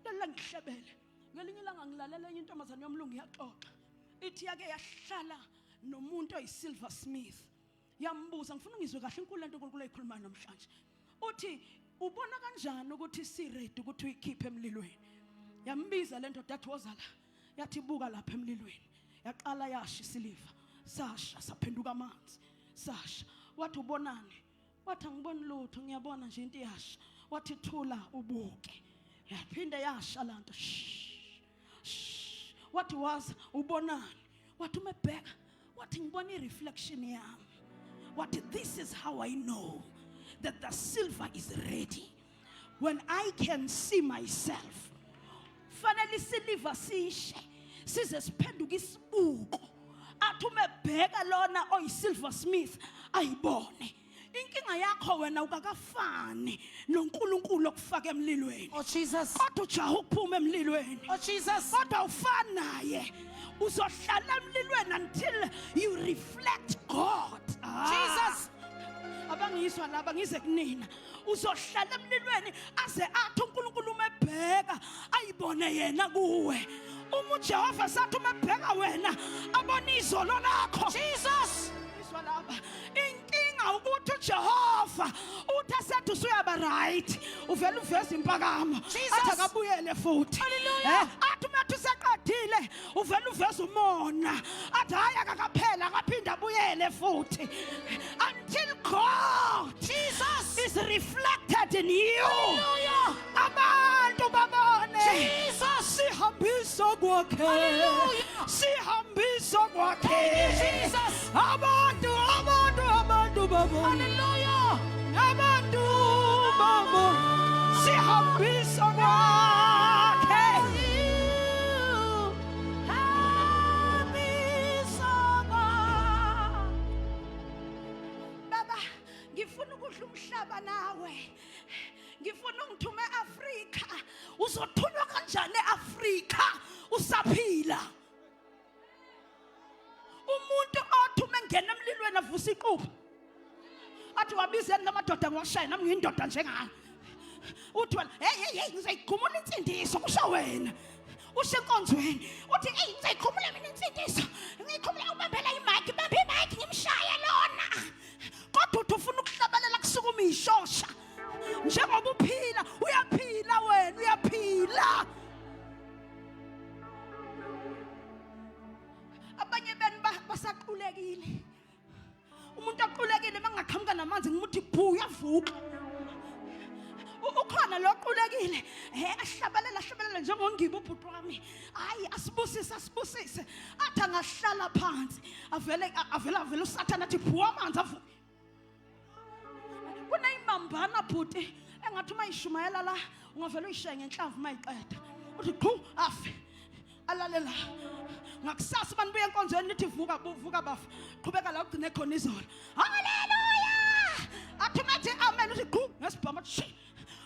Lala ngihlebele. Ngelinye ilanga ngilalela enye intombazane yomlungu yaxoxa. Ithi yake yahlala nomuntu oyisilver smith. Yambuza ngifuna ngizwe kahle inkulu lento uNkulunkulu ayikhuluma namhlanje. Uthi ubona kanjani ukuthi si ready ukuthi uyikhiphe emlilweni? Yambiza lento dathi wozala. Yathi buka lapha emlilweni. Yaqala yasha isiliva. Sasha saphenduka amanzi. Sasha wathi ubonani? Wathi angiboni lutho, ngiyabona nje into yasha. Wathi thula ubuke. Yaphinde yasha lanto. Wathi waza ubonani? Wathi umebheka. Wathi ngibona ireflection yami. Wathi this is how I know that the silver is ready. When I can see myself. Fanele isiliva sishe. Size siphenduka isibuko. Athi umebheka lona oyisilver smith ayibone. Inkinga yakho wena ukakafani noNkulunkulu okufaka emlilweni. Oh Jesus. Kodwa ujaha ukuphuma emlilweni. Oh Jesus. Kodwa ufana naye. Uzohlala emlilweni until you reflect God. Jesus. Abangizwa laba ngize kunina. Uzohlala emlilweni aze athi uNkulunkulu umebheka ayibone yena kuwe. Uma uJehova sathi umebheka wena abone izolo lakho. Jesus. Izwa laba. Inkinga ukuthi uJehova uthi asethi usuyaba right uvela uveza impakamo athi akabuyele futhi. Athi umathu seqedile uvela uveza umona athi hayi akakaphela akaphinda abuyele futhi until God Jesus is reflected in you. Abantu babone Jesus sihambisa kwakhe. Sihambisa kwakhe. Jesus. Abantu babo. Hallelujah. Abantu babo. Sihambisa kwakhe. Baba, ngifuna ukudla umhlaba nawe. Ngifuna ungithume eAfrika. Uzothunywa kanjani eAfrika usaphila? Umuntu othume ngena emlilweni avusa iqhubu. Athi wabizeni namadoda ngiwashaya nami ngiyindoda njengani. Uthi wena hey ngizayikhumula insindiso kusho wena. Usho enkonzweni. Uthi hey ngizayikhumula mina insindiso. Ngiyikhumula ubambela imic, bamba imic ngimshaya lona. Kodwa uthi ufuna ukuhlabelela kusukuma ishosha. Njengoba uphila, uyaphila wena, uyaphila. Abanye beni basaqulekile. Umuntu aqulekile mangaqhamuka namanzi ngimuthi bhu uyavuka. Ukhona lo qulekile ahlabelela njengongibo ubhuti wami. Hayi asibusise. Athi angahlala phansi. Avela uSathane athi bhu amanzi avuka. Kunayimambana bhuti engathi mayishumayela la ungavela uyishaye ngenhlamvu mayiqeda. uthi qhu afi alalela ngakusasa abantu buye enkonzweni nithi vuka bafa qhubeka la ugcine khona izolo haleluya athi mathi amen uthi qhu ngesibhama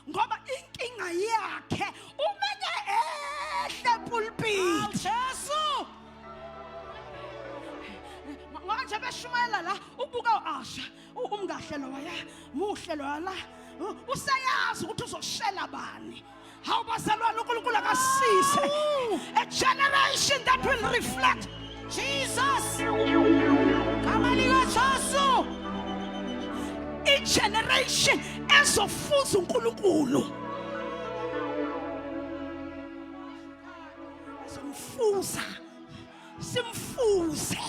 ngoba inkinga yakhe umeke ehle pulpit Jesu manje beshumayela la ubuka uAsha umkahle lo waya muhle lo la usayazi ukuthi uzoshela bani how bazalwana uNkulunkulu akasise a generation that will reflect Jesus kama lika Jesu a generation ezofuza uNkulunkulu somfuza simfuze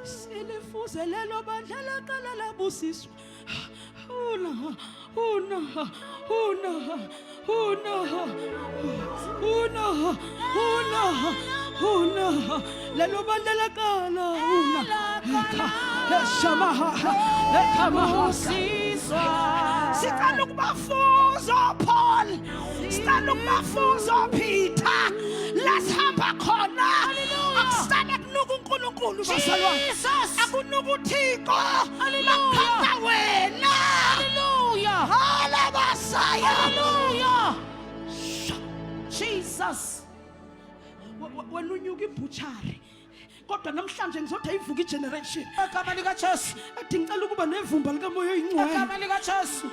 silifuze lelo bandla laqala labusiswa lelo bandla laqala siqala ukubafuza Paul siqala ukubafuza Peter lasihamba khona akusale kunuka uNkulunkulu bazalwane akunuka uThixo makhanda wena haleluya halabasaya haleluya Jesus wena unyuka ibutchery kodwa namhlanje ngizothi ayivuka igeneration egama lika Jesu athi ngicela ukuba nevumba lika moya oyingcwele egama lika Jesu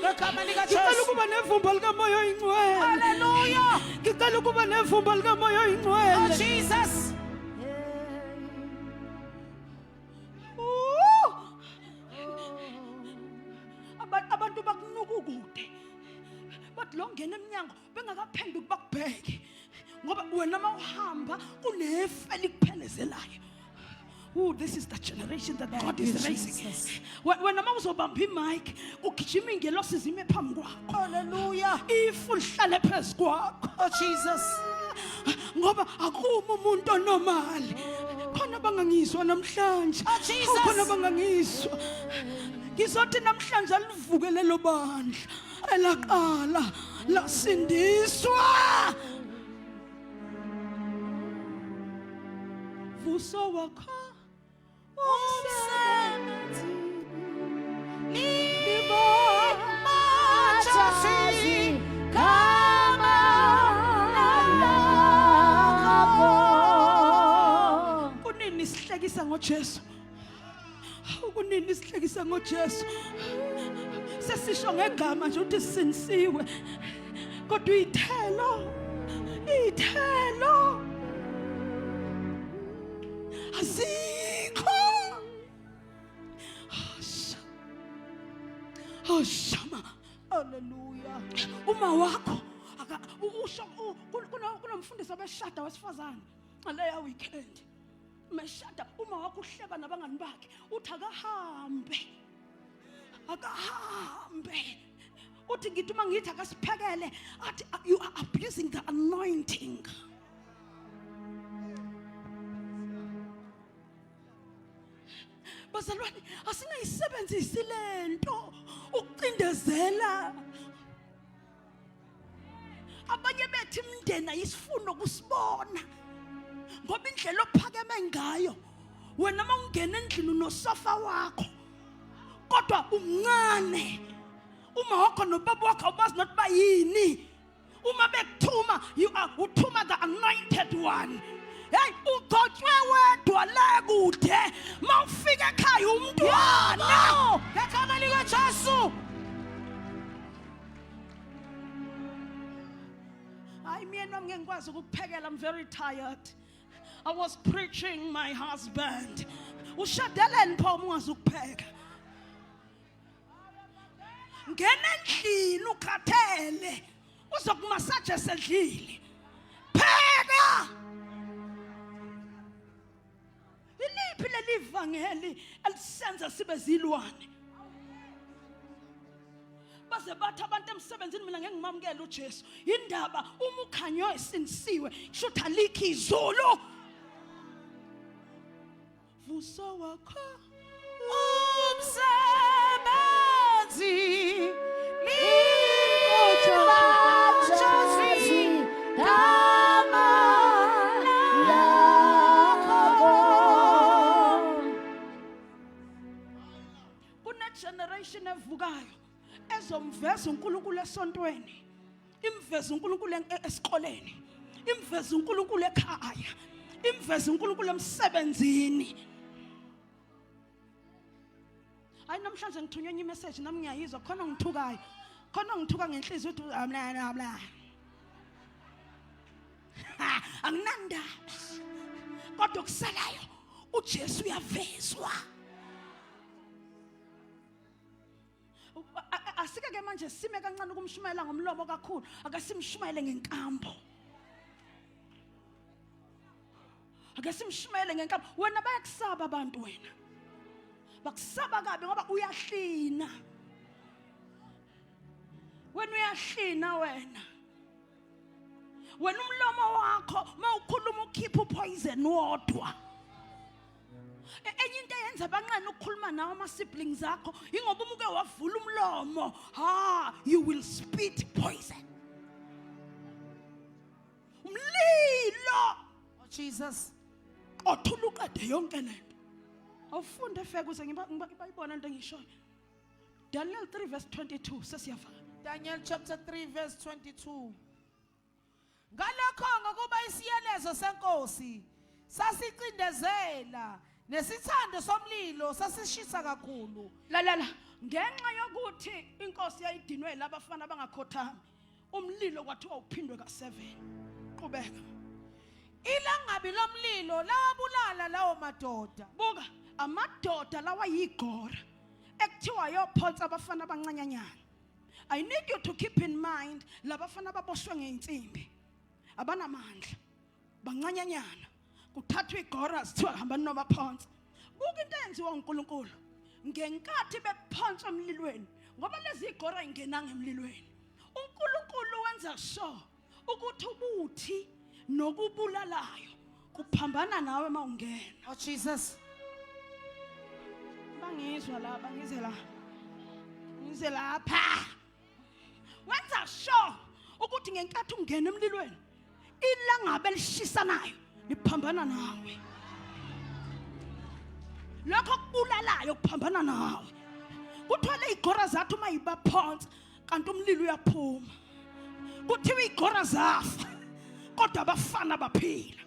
egama lika Jesu ngicela ukuba nevumba lika moya oyingcwele haleluya ngicela ukuba nevumba lika moya oyingcwele Jesus abantu bakunuka ukude bathi lo ngena eminyango bengakaphenduki bakubheke ngoba wena mawuhamba kunefa likuphelezelayo. This is the generation that God is raising. When nama uzobamba imic ugijima ingelosi zime phambi kwakho. Hallelujah. Ifu lihlale phezu kwakho. Oh Jesus. Ngoba akuma umuntu onormal. Khona bangangizwa namhlanje. Oh Jesus. Khona bangangizwa. Ngizothi namhlanje alivuke lelo bandla elaqala lasindiswa. Vuso wakho umsebenzi libo machazi kama nalakho. Kunini sihlekisa ngoJesu? Kunini sihlekisa ngoJesu? Sesisho ngegama nje ukuthi sinsiwe. Kodwa ithelo azikho. Oh shama. Hallelujah. Uma wakho usho kunomfundisi abeshada wesifazane ngaleya weekend. Meshada uma wakho uhleba nabangani bakhe uthi akahambe. Uthi ngithi uma ngithi akasiphekele athi you are abusing the anointing. Bazalwane asingayisebenzisi lento ukucindezela. Abanye bethi imndeni ayisifuna ukusibona ngoba indlela ophakeme ngayo wena mawungena endlini unosofa wakho kodwa umncane. Uma wakho nobaba wakho abazi not bayini. Uma bekuthuma you are uthuma the anointed one. Hey, ugcotshwe wedwa la kude mawufika ekhaya umntwana ngegama lika Jesu. Hayi mina ngengikwazi ukuphekela. I'm very tired. I was preaching my husband. Ushadeleni pha ungazi ukupheka. Ngena endlini ukhathele uzokumasaje sedlile. Pheka. Iliphi lelivangeli elisenza sibe zilwane? Baze bathi abantu emsebenzini mina ngeke ngimamukele uJesu. Indaba uma ukhanyo esinisiwe shothi alikho izulu. Vuso wakho umse generation evukayo ezomveza uNkulunkulu esontweni, imveza uNkulunkulu esikoleni, imveza uNkulunkulu ekhaya, imveza uNkulunkulu emsebenzini. Hayi namhlanje ngithunywe enye message nami ngiyayizwa khona ngithukayo. Khona ngithuka ngenhliziyo uthi amla. Anginandaba. Kodwa kusalayo uJesu uyavezwa. Asike ke manje sime kancane ukumshumayela ngomlomo kakhulu, akasimshumayele ngenkambo. Akasimshumayele ngenkambo. Wena bayakusaba abantu wena. Bakusaba kabi ngoba uyahlina. Wena uyahlina wena. Wena umlomo wakho mawukhuluma ukhipha upoison wodwa. Enye into eyenza abanqane ukukhuluma nawe ama siblings akho ingoba umuke wavula umlomo, you will spit poison. Umlilo. Oh Jesus. Othuluka de yonke lento. Awufunde efeke uze ngibayibona into engishoyo. Daniel 3 verse 22 sesiyavala. Daniel chapter 3 verse 22. Ngalokho ngokuba isiyelezo senkosi sasicindezela nesithando somlilo sasishisa kakhulu. Lalela, ngenxa yokuthi inkosi yayidinwe labafana bangakhothami, umlilo kwathiwa uphindwe ka7. Qhubeka. Ilangabi lomlilo lawabulala lawo madoda. Buka, amadoda lawa yigora ekuthiwa yophonsa abafana abancanyanyana. I need you to keep in mind labafana baboshwe ngeinsimbi. Abanamandla, bancanyanyana. Kuthathwa igora sithiwa hamba nobaphonsa. Buka into enziwa uNkulunkulu ngenkathi bephonsa emlilweni, ngoba lezi igora ingenanga emlilweni. uNkulunkulu wenza sure ukuthi ubuthi nokubulalayo kuphambana nawe mawungena. Oh Jesus. Bangizwa la, ngize lapha. Wenza sure ukuthi ngenkathi ungena emlilweni ilangabe lishisanayo liphambana nawe. Lokho kubulalayo kuphambana nawe. Kuthwele igora zathu mayibaphonsa kanti umlilo uyaphuma. Kuthiwa igora zafa kodwa abafana baphila.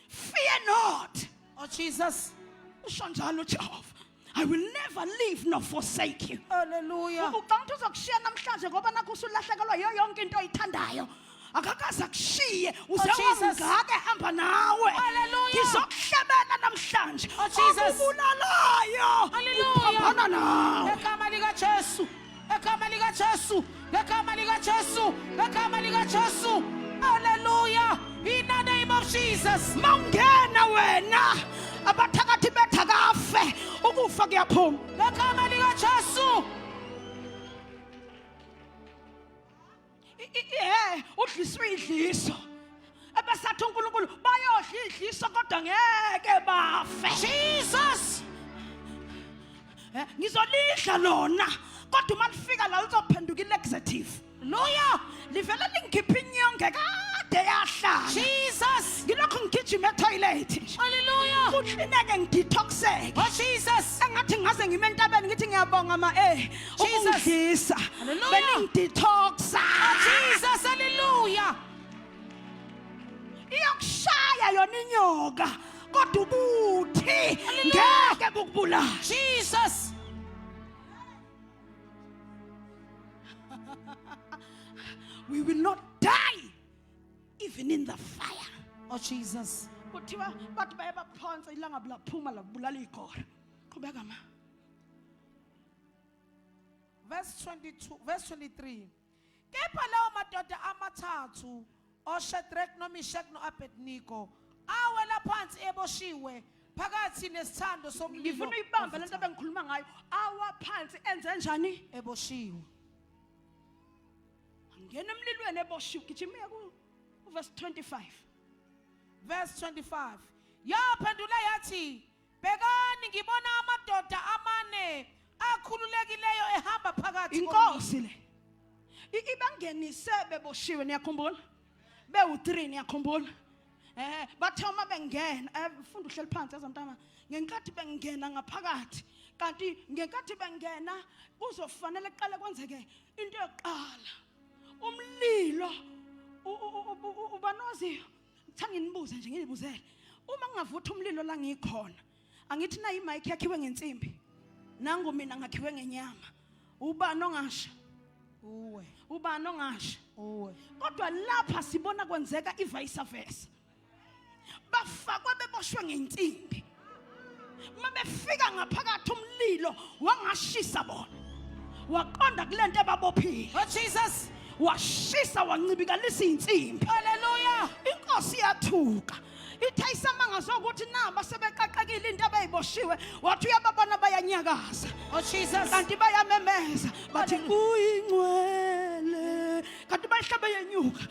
Fear not. Oh Jesus. Usho njalo Jehova, I will never leave nor forsake you. Hallelujah. Uqonda uzokushiya namhlanje ngoba nakho usulahlekelwa yonke into oyithandayo. Akakaze akushiye uze wangake hamba nawe. Hallelujah. Ngizokuhlebela namhlanje. Oh Jesus. Ubulalayo. Hallelujah. Uphambana nawe. Egama lika Jesu. Egama lika Jesu. Egama lika Jesu. Egama lika Jesu. Hallelujah. In the name of Jesus. Mawungena wena abathakathi bethakafe ukufa kuyaphuma. Egama lika Jesu. Udliswe idliso. Abasathi uNkulunkulu bayodla idliso kodwa ngeke bafe. Jesus. Ngizolidla lona kodwa uma lifika la lizophenduka ilaxative. Hallelujah. Livela lingikhipha inyonge kade yahlala. Jesus. Ngilokho ngigijima etoilet. Hallelujah. Kuthineke ngidetoxeke. Oh Jesus. Engathi ngaze ngime entabeni ngithi ngiyabonga ukudlisa. Hallelujah. Beningidetoxa. Oh Jesus. Hallelujah. Iyokushaya yona inyoka kodwa ubuthi ngeke bukubulala. Jesus. We will not die even in the fire. Oh Jesus. Kuthiwa bathi bayabaphonsa ilanga laphuma labulala igora. Qhubeka ma. Verse 22, verse 23. Kepha lawo madoda amathathu oShadrach noMeshach noAbednego awela phansi eboshiwe phakathi nesithando somlilo. Ngifuna uyibambe lento bengikhuluma ngayo. Awa phansi enze njani? Eboshiwe. Ngena emlilweni eboshiwe gijima ku verse 25. Verse 25. Yaphendula yathi, "Bekani ngibona amadoda amane akhululekileyo ehamba phakathi inkosi le ibangenise beboshiwe niyakhumbula bewu3 niyakhumbula bathe uma bengena ufunda uhleli phansi azamntana ngenkathi bengena ngaphakathi kanti ngenkathi bengena kuzofanele kuqale kwenzeke into yokuqala umlilo ubanozi ngithanga nginibuze nje ngilibuzele uma ngavutha umlilo la ngikhona angithi na imic yakhiwe ngensimbi nangu mina ngakhiwe ngenyama ubani ongasho uwe ubani ongasho uwe kodwa lapha sibona kwenzeka ivice versa bafakwe beboshwe ngensimbi mabefika ngaphakathi umlilo wangashisa bona waqonda kulento ababophile Jesus washisa wancibikalisa insimbi haleluya inkosi yathuka ithe isamanga sokuthi naba sebeqaqekile into abayiboshiwe wathi uyababona bayanyakaza Jesus kanti bayamemeza bathi uyingcwele kanti bayihlabe yenyuka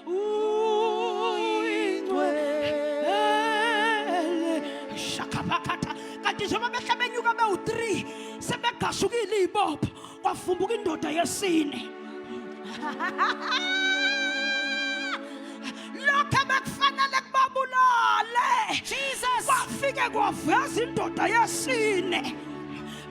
uyingcwele shakabakata kanti njengoba behlabe yenyuka bewu3 sebegashukile izibopho kwavumbuka indoda yesine lokho bekufanele kubabulale Jesus kwafike kwaveza indoda yesine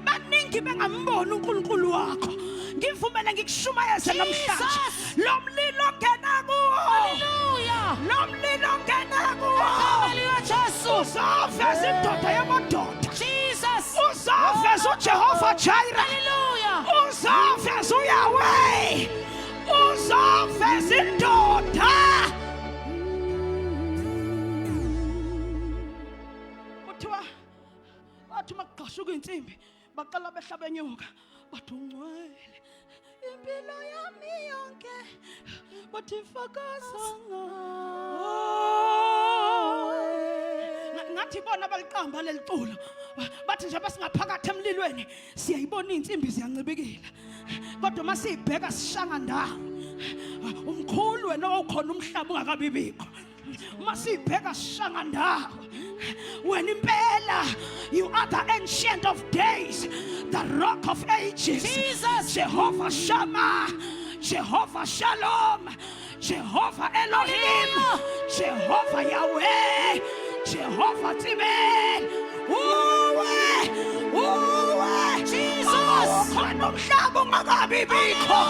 baningi bengamboni uNkulunkulu wakho ngivumele ngikushumayeze namhlanje lo mlilo ongena kuwo haleluya lo mlilo ongena kuwo haleluya Jesus uzaveza indoda yamadoda Jesus uzaveza uJehova Jireh haleluya uzaveza uYahweh uzaveza indoda bathi makugqashuka insimbi baqala behlaba enyoka bathi ungcwele impilo yami yonke bathi fakaza ngawe ngathi bona baliqamba leliculo bathi nje basingaphakathi emlilweni siyayibona insimbi ziyancibikila kodwa masibheka sishanga ndawo umkhulu wena okhona umhlaba ungakabibikho masibheka sishanga ndawo when impela you are the ancient of days, the rock of ages, Jesus, Jehovah Shammah, Jehovah Shalom, Jehovah Elohim, Jehovah Yahweh, Jehovah Timen, uwe Jesus, nomhlaba ungakabibikho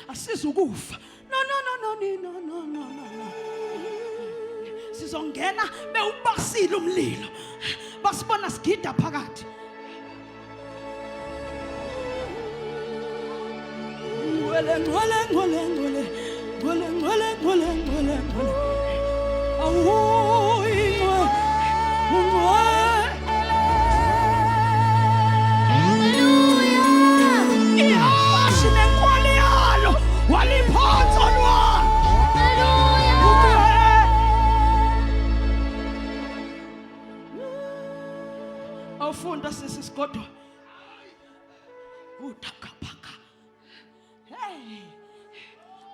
asizukufa no sizongena bewubasile umlilo basibona sigida phakathi awufunda sisigodwa uthakapaka hey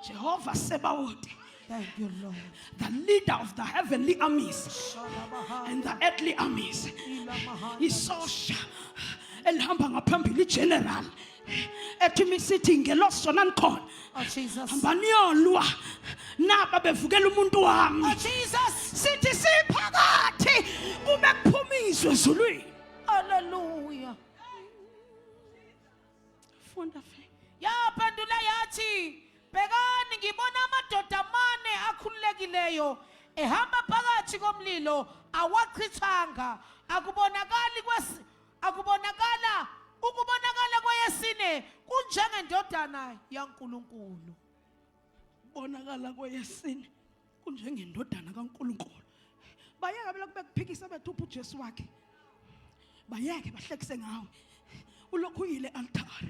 Jehovah Sabaoth. Thank you, Lord. The leader of the heavenly armies and the earthly armies. Isosha elihamba ngaphambili general ethi misithi ngelosona nikhona. Oh Jesus. Hambaniyolwa naba bevukela umuntu wami. Oh Jesus. Sithi siphakathi kube kuphumizwe ezulwini. Hallelujah. Funda fe. Yaphendula yathi bekani ngibona amadoda amane akhululekileyo ehamba phakathi komlilo awachithanga ukubonakala kweyesine kunjengendodana yaNkulunkulu. Bonakala kweyesine kunjengendodana kaNkulunkulu. Bayeka bela kube kuphikisa bethupha uJesu wakhe. Bayeke bahlekise ngawe. Ulokhu uyile altar.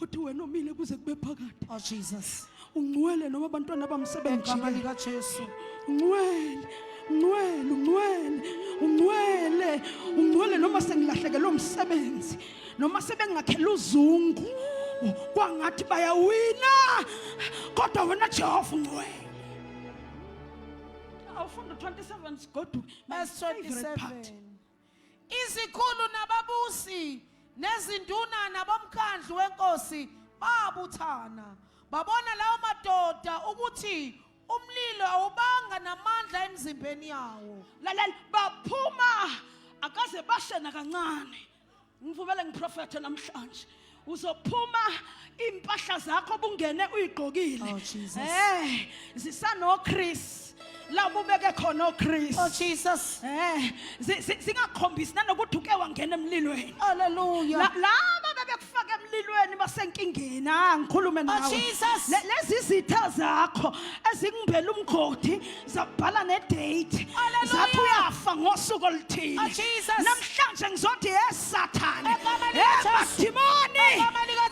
Uthi wena omile kuze kube phakathi. Oh Jesus. Ungcwele noma abantwana bamsebenzi Ngegama lika Jesu. Ungcwele noma sengilahlekele umsebenzi noma sebengakhela uzungu kwangathi bayawina kodwa wena Jehova ungcwele. ufunda 27 sigoduke. Verse 27. Izikhulu nababusi nezinduna nabomkhandlu wenkosi babuthana babona lawo madoda ukuthi umlilo awubanga namandla emzimbeni yawo. Lalela baphuma akaze bashena kancane. Ngivumele ngiprofethe namhlanje. Uzophuma impahla zakho bungene uyigqokile. Oh Jesus. Zisano Chris. La ubeke khona oChris. Oh Jesus. Singakhombisi nanokuthi uke wangena emlilweni. Hallelujah. Laba bebekufaka emlilweni basenkingeni. Ngikhulume nawe. Oh Jesus. Lezi zitha zakho ezingimbela umgodi zabhala nedate. Zathi uyafa ngosuku oluthile. Oh Jesus. Namhlanje ngizothi eSathane. Jesu. Demoni.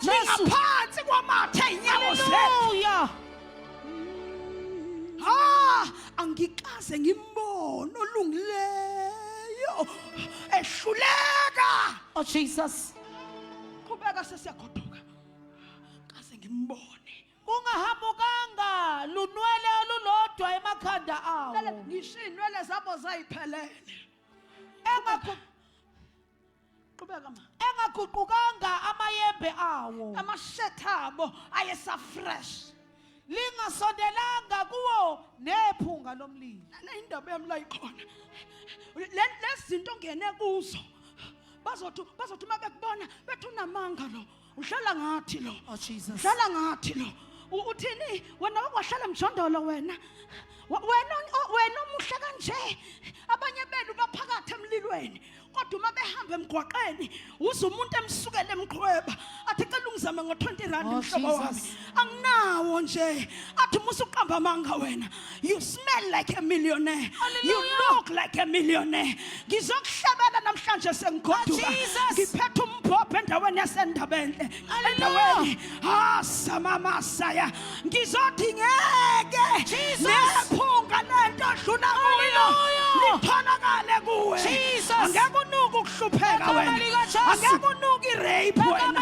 Ngaphansi kwamathe inyawo zethu. Hallelujah. Angikaze ngimbone olungileyo ehluleka. Oh Jesus. Qhubeka sesiyagoduka. Kaze ngimbone. Ungahambukanga lunwele olulodwa emakhanda awo. Ngisho inwele zabo zayiphelele. Qhubeka ma. Engaguqukanga amayembe awo. Amashethabo ayesafresh. Lingasondelanga kuwo nephunga lomlilo. Indaba yami la ikhona. Lezinto ngene kuzo. Bazothi mabekubona bethu unamanga lo. Uhlala ngathi lo. Oh Jesus. Uhlala ngathi lo. Uthini wena wahlala emjondolo wena? Wena umuhle kanje. Abanye benu baphakathi emlilweni. Kodwa uma behamba emgwaqeni uzumuntu emsukele emqhweba athi cela ungizame ngo20 mhlobo wami anginawo nje athi musuqamba amanga wena. You smell like a millionaire. You look like a millionaire. Ngizokuhlabela namhlanje sengigoduka ngiphethe umbhobho endaweni yasendabenhle endaweni samama saya ngizothi ngeke nephunga lento odlula kuyo litholakale kuwe. Angeke unuke ukuhlupheka wena. Angeke unuke irape wena.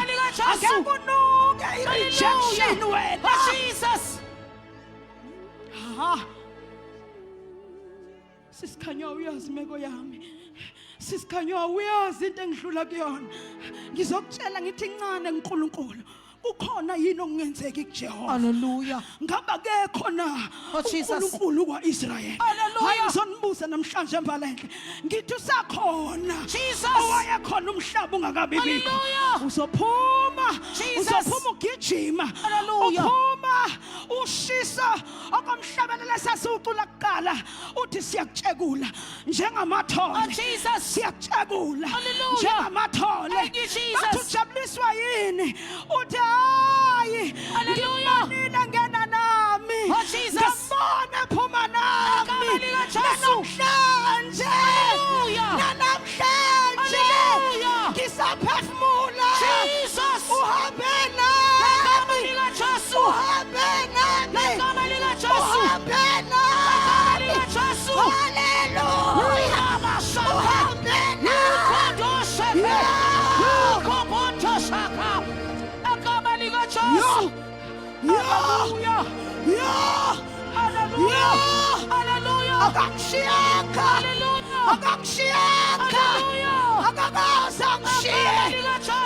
Angeke unuke irejection wena. Jesus. Sisikhanya uyazi imeko yami. Sisikhanya uyazi into engidlula kuyona. Ngizokutshela ngithi ncane uNkulunkulu. Ukhona yini okungenzeki kuJehova? Hallelujah. Ngaba ke khona uNkulunkulu kwaIsrayeli. Hayi ngizonibuza namhlanje embalenhle. Ngithi usakhona. Jesus. Owayekhona umhlaba ungakabi bikho. Uzophuma. Uzophuma ugijima. Uphuma ushisa okomhlabelele sasucula kuqala. Uthi siyakutshekula njengamathole. Jesus. Siyakutshekula Hallelujah. njengamathole. Bathi ujabuliswa yini? Uthi Hallelujah. Ngena nami. Oh Jesus. Ngabona phuma nami. Namhlanje. Namhlanje. Ngisaphefumula. Jesus. Uhambe nami. Uhambe nami. Uhambe nami. Hallelujah. Uhambe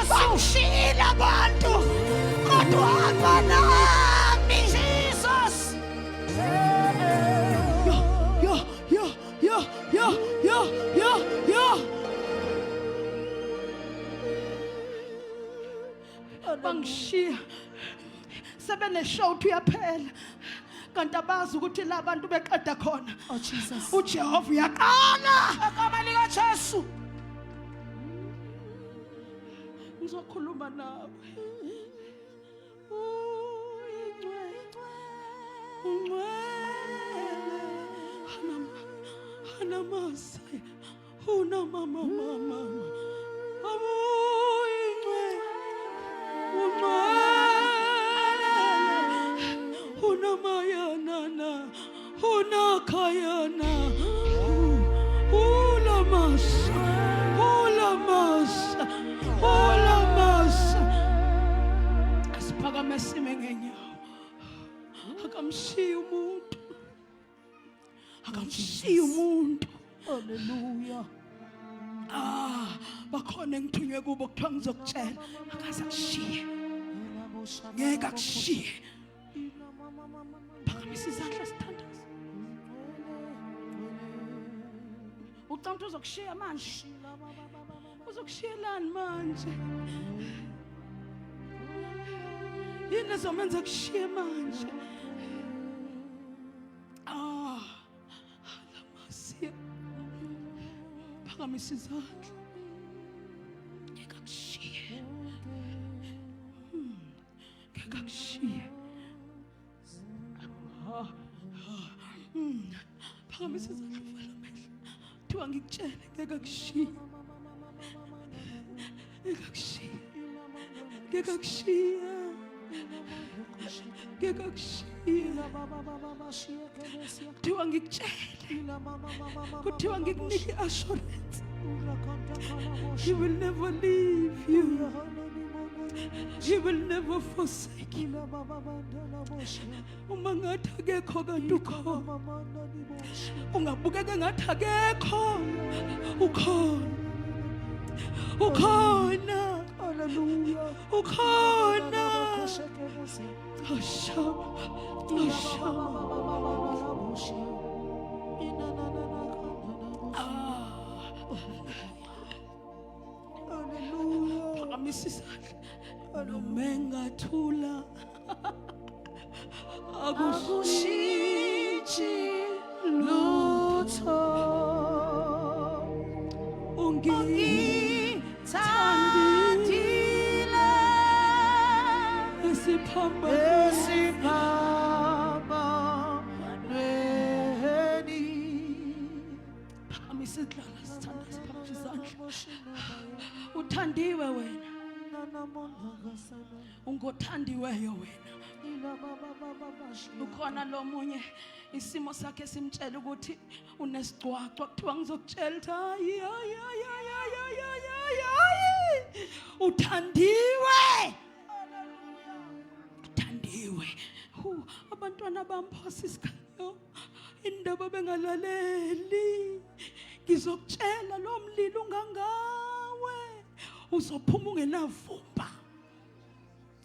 Bangishiyile abantu kodwa uhamba nami. Jesus. Bangishiya sebeneshow uyaphela kanti abazi ukuthi la bantu beqeda khona. Oh Jesus. uJehova uyaqala Igama lika Jesu. ngizokhuluma nawe. Hanamasaya unamama mama unamayana unakayana ulamasa asiphakame sime ngenyawo akamshiya umuntu akamshiya Hallelujah. Bakhona engithunywe kubo kuthiwa ngizokutshela akaze akushiye ngeke akushiye. Phakamisa izandla sithandaza. Ucanga uzokushiya manje. Uzokushiyelani manje? Yini ezomenza kushiye manje? Alamasiya. Phakamisa izandla. Ngeke akushiye. Ngeke akushiye. Phakamisa izandla vala amehlo. Thiwa ngikutshele ngeke akushiye. Ngeke akushiye. Ngeke akushiye. Ngeke akushiye. Thiwa ngikutshele. Kuthiwa ngikunika assurance. He will never leave you. He will never forsake you. Uma ngathi akekho kanti ukhona. Ungabukeka ngathi akekho. Ukhona. Ukhona. Hallelujah. Ukhona. Hallelujah. Phakamisa izandla. Nomengathula akushintshi lutho. Ungithandile esiphambanweni. Phakamisa izandla sithandaza. Phakamisa izandla. Uthandiwe wena. Ungothandiweyo wena. Ukhona lo munye isimo sakhe simtshela ukuthi unesigcwagcwa kuthiwa ngizokutshela ukuthi uthandiwe. Uthandiwe. Abantwana bamphosa isikhanyo indaba bengalaleli. Ngizokutshela lo mlilo ungangawe. Uzophuma ungenavumba.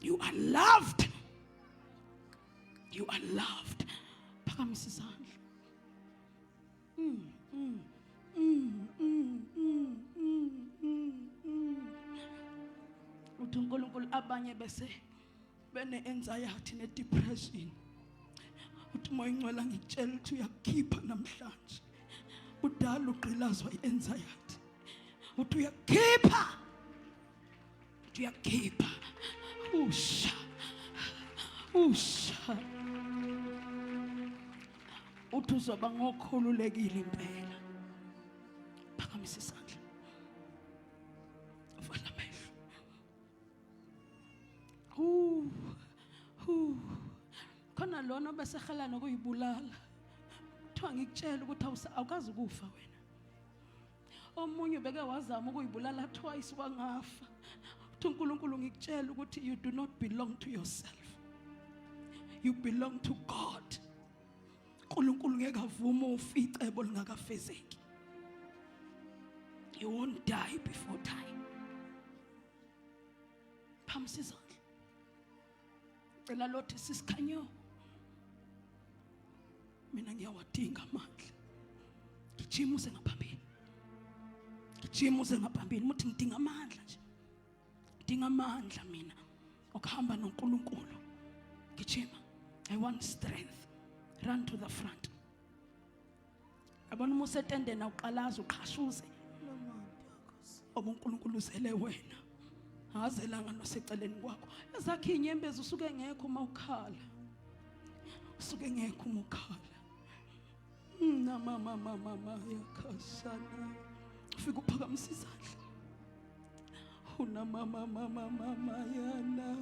You are loved. You are loved. Phakamisa izandla. Uthi uNkulunkulu abanye bese bene-anxiety ne-depression. Uthi moya ingcwele ngikutshela ukuthi uyakukhipha namhlanje. Udala ugqilazwa i-anxiety. Uthi uyakukhipha. Uyakhipha. Usha. Uthi uzoba ngokhululekile impela. Phakamisa izandla. Vala amehlo. Khona lona besehala nokuyibulala. Kuthiwa ngikutshela ukuthi awukazi ukufa wena. Omunye beke wazama ukuyibulala twice wangafa. uNkulunkulu ngikutshela ukuthi you do not belong to yourself. You belong to God. uNkulunkulu ngeke avuma ufice ebo lingakafezeki. You won't die before time. Phamisa izandla. Cela lothi sisikhanyo. Mina ngiyawadinga amandla. Gijima uze ngaphambili. Gijima uze ngaphambili. Muthi ngidinga amandla nje. Ngidinga amandla mina okuhamba noNkulunkulu. Gijima. I want strength. Run to the front. Abona uMusa etendeni awuqalaza uqhashuze. uNkulunkulu uzele wena. Azelanga noseceleni kwakho. Ezakhe inyembezi usuke ngekho uma ukhala. Usuke ngekho uma ukhala. Na mama yakhasana. Ufika uphakamisa izandla. Una mama yana.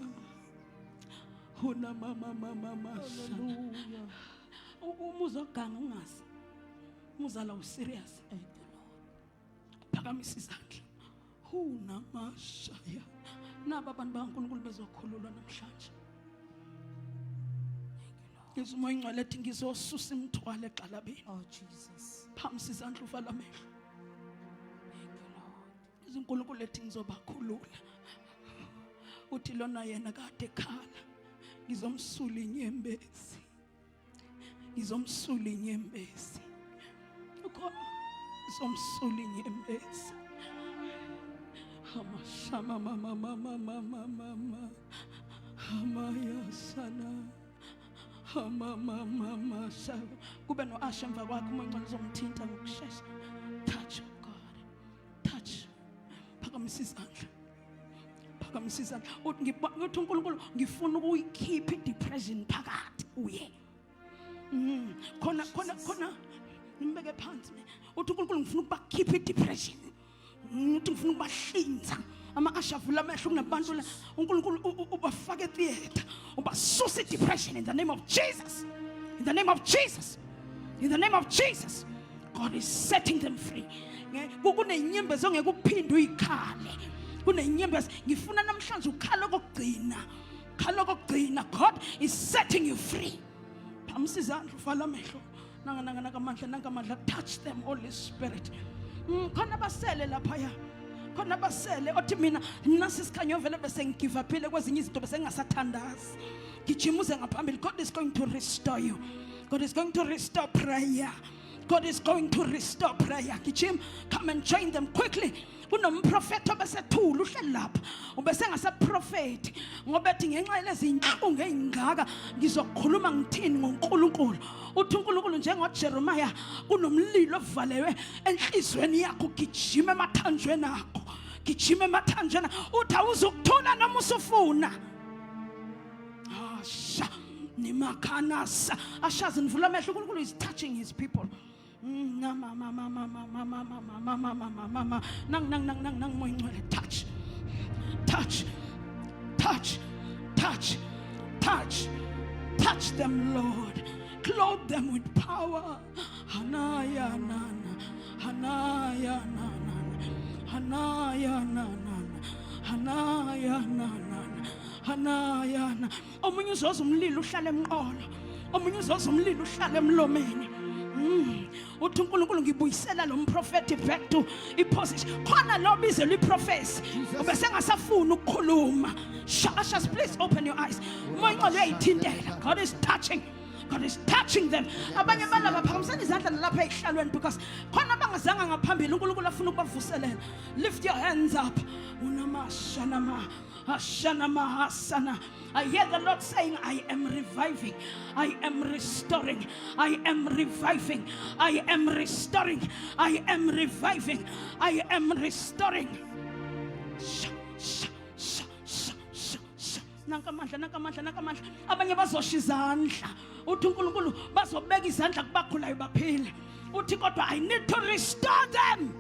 Una mama shana. Umuzoganga ungazi. Umuzala userious. Phakamisa izandla. Una mashaya. Naba abantu baNkulunkulu bezokhululwa namhlanje. Ngizuma ingcwele ethi ngizosusa imithwalo egxalabeni. Oh Jesus. Phamisa izandla uvala amehlo. uNkulunkulu ethi ngizobakhulula. Uthi lona yena kade khala ngizomsula inyembezi. Ngizomsula inyembezi. Ukhona ngizomsula inyembezi. Amashama mama amaya sana. Mama kube no Asha emva kwakhe uMncane uzomthinta ngokusheshsha. Touch God. Touch. Phakamisa izandla. Phakamisa izandla. Uthi uNkulunkulu ngifuna ukuyikhipha idepression phakathi uye. Khona nimbeke phansi. Uthi uNkulunkulu ngifuna ukubakhipha idepression. Uthi ngifuna ukubahlinza. Ama-Asha avula amehlo kunabantu la uNkulunkulu ubafake theater ubasusa depression in the name of Jesus. In the name of Jesus. In the name of Jesus. God is setting them free. Kunenyembezi ongeke uphinde uyikhale. Kunenyembezi ngifuna namhlanje ukhala kokugcina. Khala kokugcina. God is setting you free. Phamisa izandla uvala amehlo. Nanga touch them, Holy Spirit. Khona basele lapha ya. Khona basele othi mina nasisikhanyo vele bese ngigive uphile kwezinye izinto bese ngingasathandazi. Gijimuze ngaphambili. God is going to restore you. God is going to restore prayer. God is going to restore prayer. Gijim, come and join them quickly. Kunomprofeti obesethula uhleli lapha. Ubese ngasaprofeti. Ngoba ethi ngenxa yalezi inhlungu ezingaka ngizokhuluma ngithini ngoNkulunkulu. Uthi uNkulunkulu njengoJeremiah kunomlilo ovalewe enhlizweni yakho gijima emathanjweni akho. Gijima emathanjweni. Uthi awuzukuthula noma usufuna. Asha nimakhanasa. Ashazi nivula amehlo uNkulunkulu is touching his people. Touch. Touch. Touch. Touch. Touch. Touch them, Lord. Clothe them with power. Hanaya nana. Hanaya nana. Hanaya nana. Hanaya nana. Hanaya nana. Omunye uzoza umlilo uhlale emqolo. Omunye uzoza umlilo uhlale emlomeni. Uthi uNkulunkulu ngibuyisela lo mprofeti back to iposition. Khona lo bize liprofesi. Ubese ngasafuna ukukhuluma. Shashas, please open your eyes. Moyinqolo uyayithintela. God is touching. God is touching them. Abanye balaba phakamisana izandla nalapha ehlalweni because khona bangazanga ngaphambili uNkulunkulu afuna ukubavuselela. Lift your hands up. Unamashanama. Ashanama hasana. I hear the Lord saying, I am reviving. I am restoring. I am reviving. I am restoring. I am reviving. I am restoring. Nakamandla. Abanye bazosha izandla. Uthi uNkulunkulu bazobeka izandla kubakhulayo baphile. Uthi kodwa I need to restore them.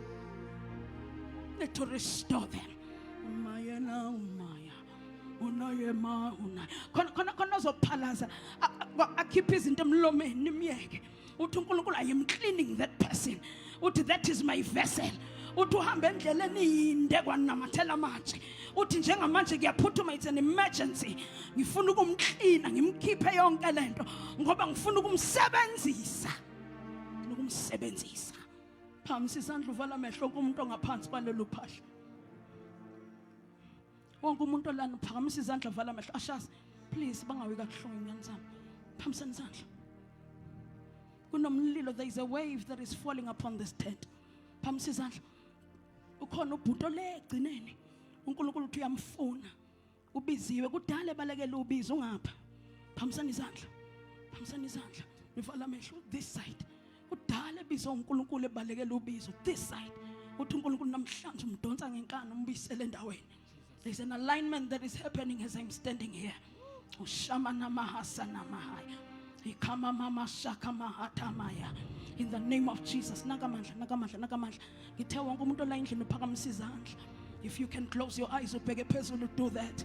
Need to restore them. Khona uzophalaza akhiphe izinto emlomeni nimyeke. Uthi uNkulunkulu I am cleaning that person. Uthi that is my vessel. Uthi uhambe endleleni iyinde kwanamathela amatshe. Uthi njengamanje ngiyaphuthuma, it's an emergency. Ngifuna ukumklina ngimkhiphe yonke lento ngoba ngifuna ukumsebenzisa. Ukumsebenzisa. Phamisa isandla uvala amehlo kumuntu ongaphansi kwalelo phahla. Wonke umuntu olana phakamisa izandla vala amehlo. Ashas, please bangawi kabuhlungu ingane zami. Phamisani izandla. Kunomlilo, there is a wave that is falling upon this tent. Phamisa izandla. Ukhona ubhuto le egcineni. uNkulunkulu uthi uyamfuna. Ubiziwe kudala ebalekela ubizo ungapha. Phamisani izandla. Phamisani izandla. Nivala amehlo this side. Kudala ebizo uNkulunkulu ebalekela ubizo this side. Uthi uNkulunkulu namhlanje umdonsa ngenkani umbisele endaweni. There's an alignment that is happening as I'm standing here. In the name of Jesus. If you can close your eyes, do that.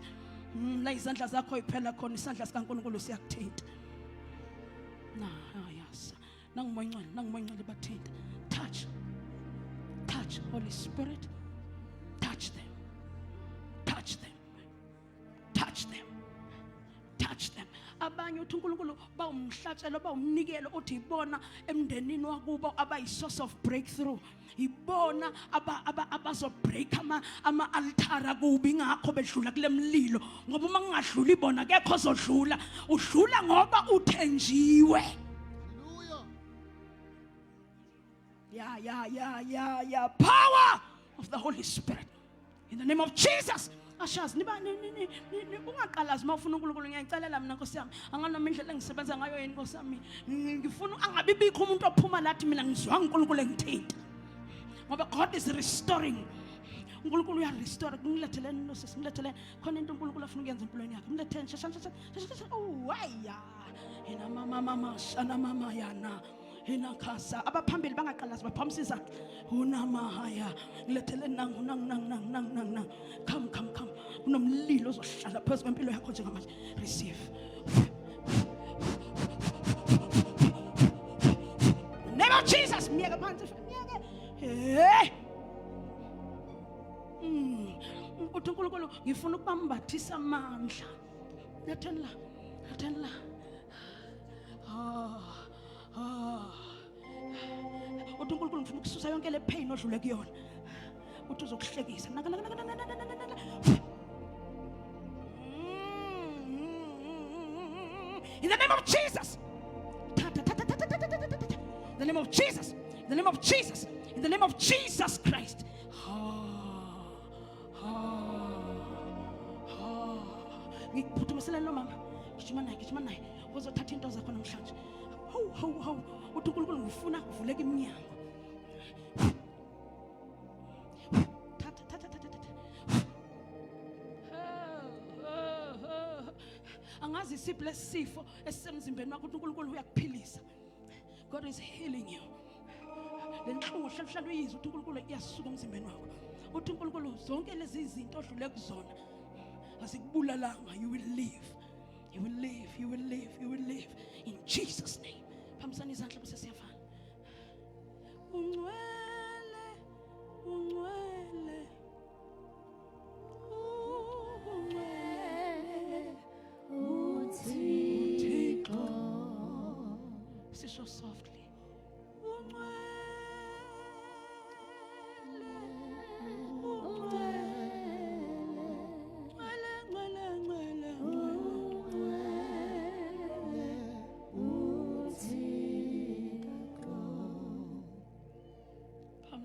Touch. Touch, Holy Spirit. Touch them. Touch them. Touch them. Touch them. abanye uthi uNkulunkulu bawumhlatshelo bawumnikelo othi ibona emndenini wakubo abayi-source of breakthrough, ibona abazobreak ama-altara kubi, ngakho bedlula kule mlilo. Ngoba uma kungadluli bona kekho ozodlula, udlula ngoba uthenjiwe. Yeah. Power of the Holy Spirit. In the name of Jesus. Ashas niba ungaqalazi mawufuna uNkulunkulu, ngiyayicelela mina Nkosi yami, anganoma indlela engisebenza ngayo yini Nkosi yami, ngifuna angabibikho umuntu ophuma lathi mina ngizwa uNkulunkulu engithinta. Ngoba God is restoring. uNkulunkulu uyarestore. Ngilethele nosisi, ngilethele khona into uNkulunkulu afuna ukuyenza empilweni yakhe. Ngilethele shasha. Oh waya. Ina mama shana mama yana. Ina khasa abaphambili bangaqalazi baphamisa izandla. Unamahaya. Ngilethele nang. Come. Kunomlilo ozohlala phezu kwempilo yakho njengamanje. Receive. Name of Jesus. Miyeke phansi. Miyeke. Hey. Uthi uNkulunkulu ngifuna ukubambathisa amandla. Yatheni la. Uthi uNkulunkulu ngifuna ukususa yonke le pain odlule kuyona. Uthi uzokuhlekisa. In the name of Jesus. In the name of Jesus. In the name of Jesus. In the name of Jesus Christ. Ngikuphuthumisele lo mama. Gijima naye. Uzothatha into zakho namhlanje. Ho. Uthi uNkulunkulu ngifuna kuvuleke iminyango. Angazi isiphi lesifo esisemzimbeni wakho, uthi uNkulunkulu uyakuphilisa. God is healing you. Lenhlungu hlelhlalo uyizwa uthi uNkulunkulu iyasuka emzimbeni wakho. Uthi uNkulunkulu zonke lezi izinto odlule kuzona azikubulalanga. You will live. In Jesus name. Phambisani izandla bese siyafana. Ungcwele. Uthixo. Sisho softly.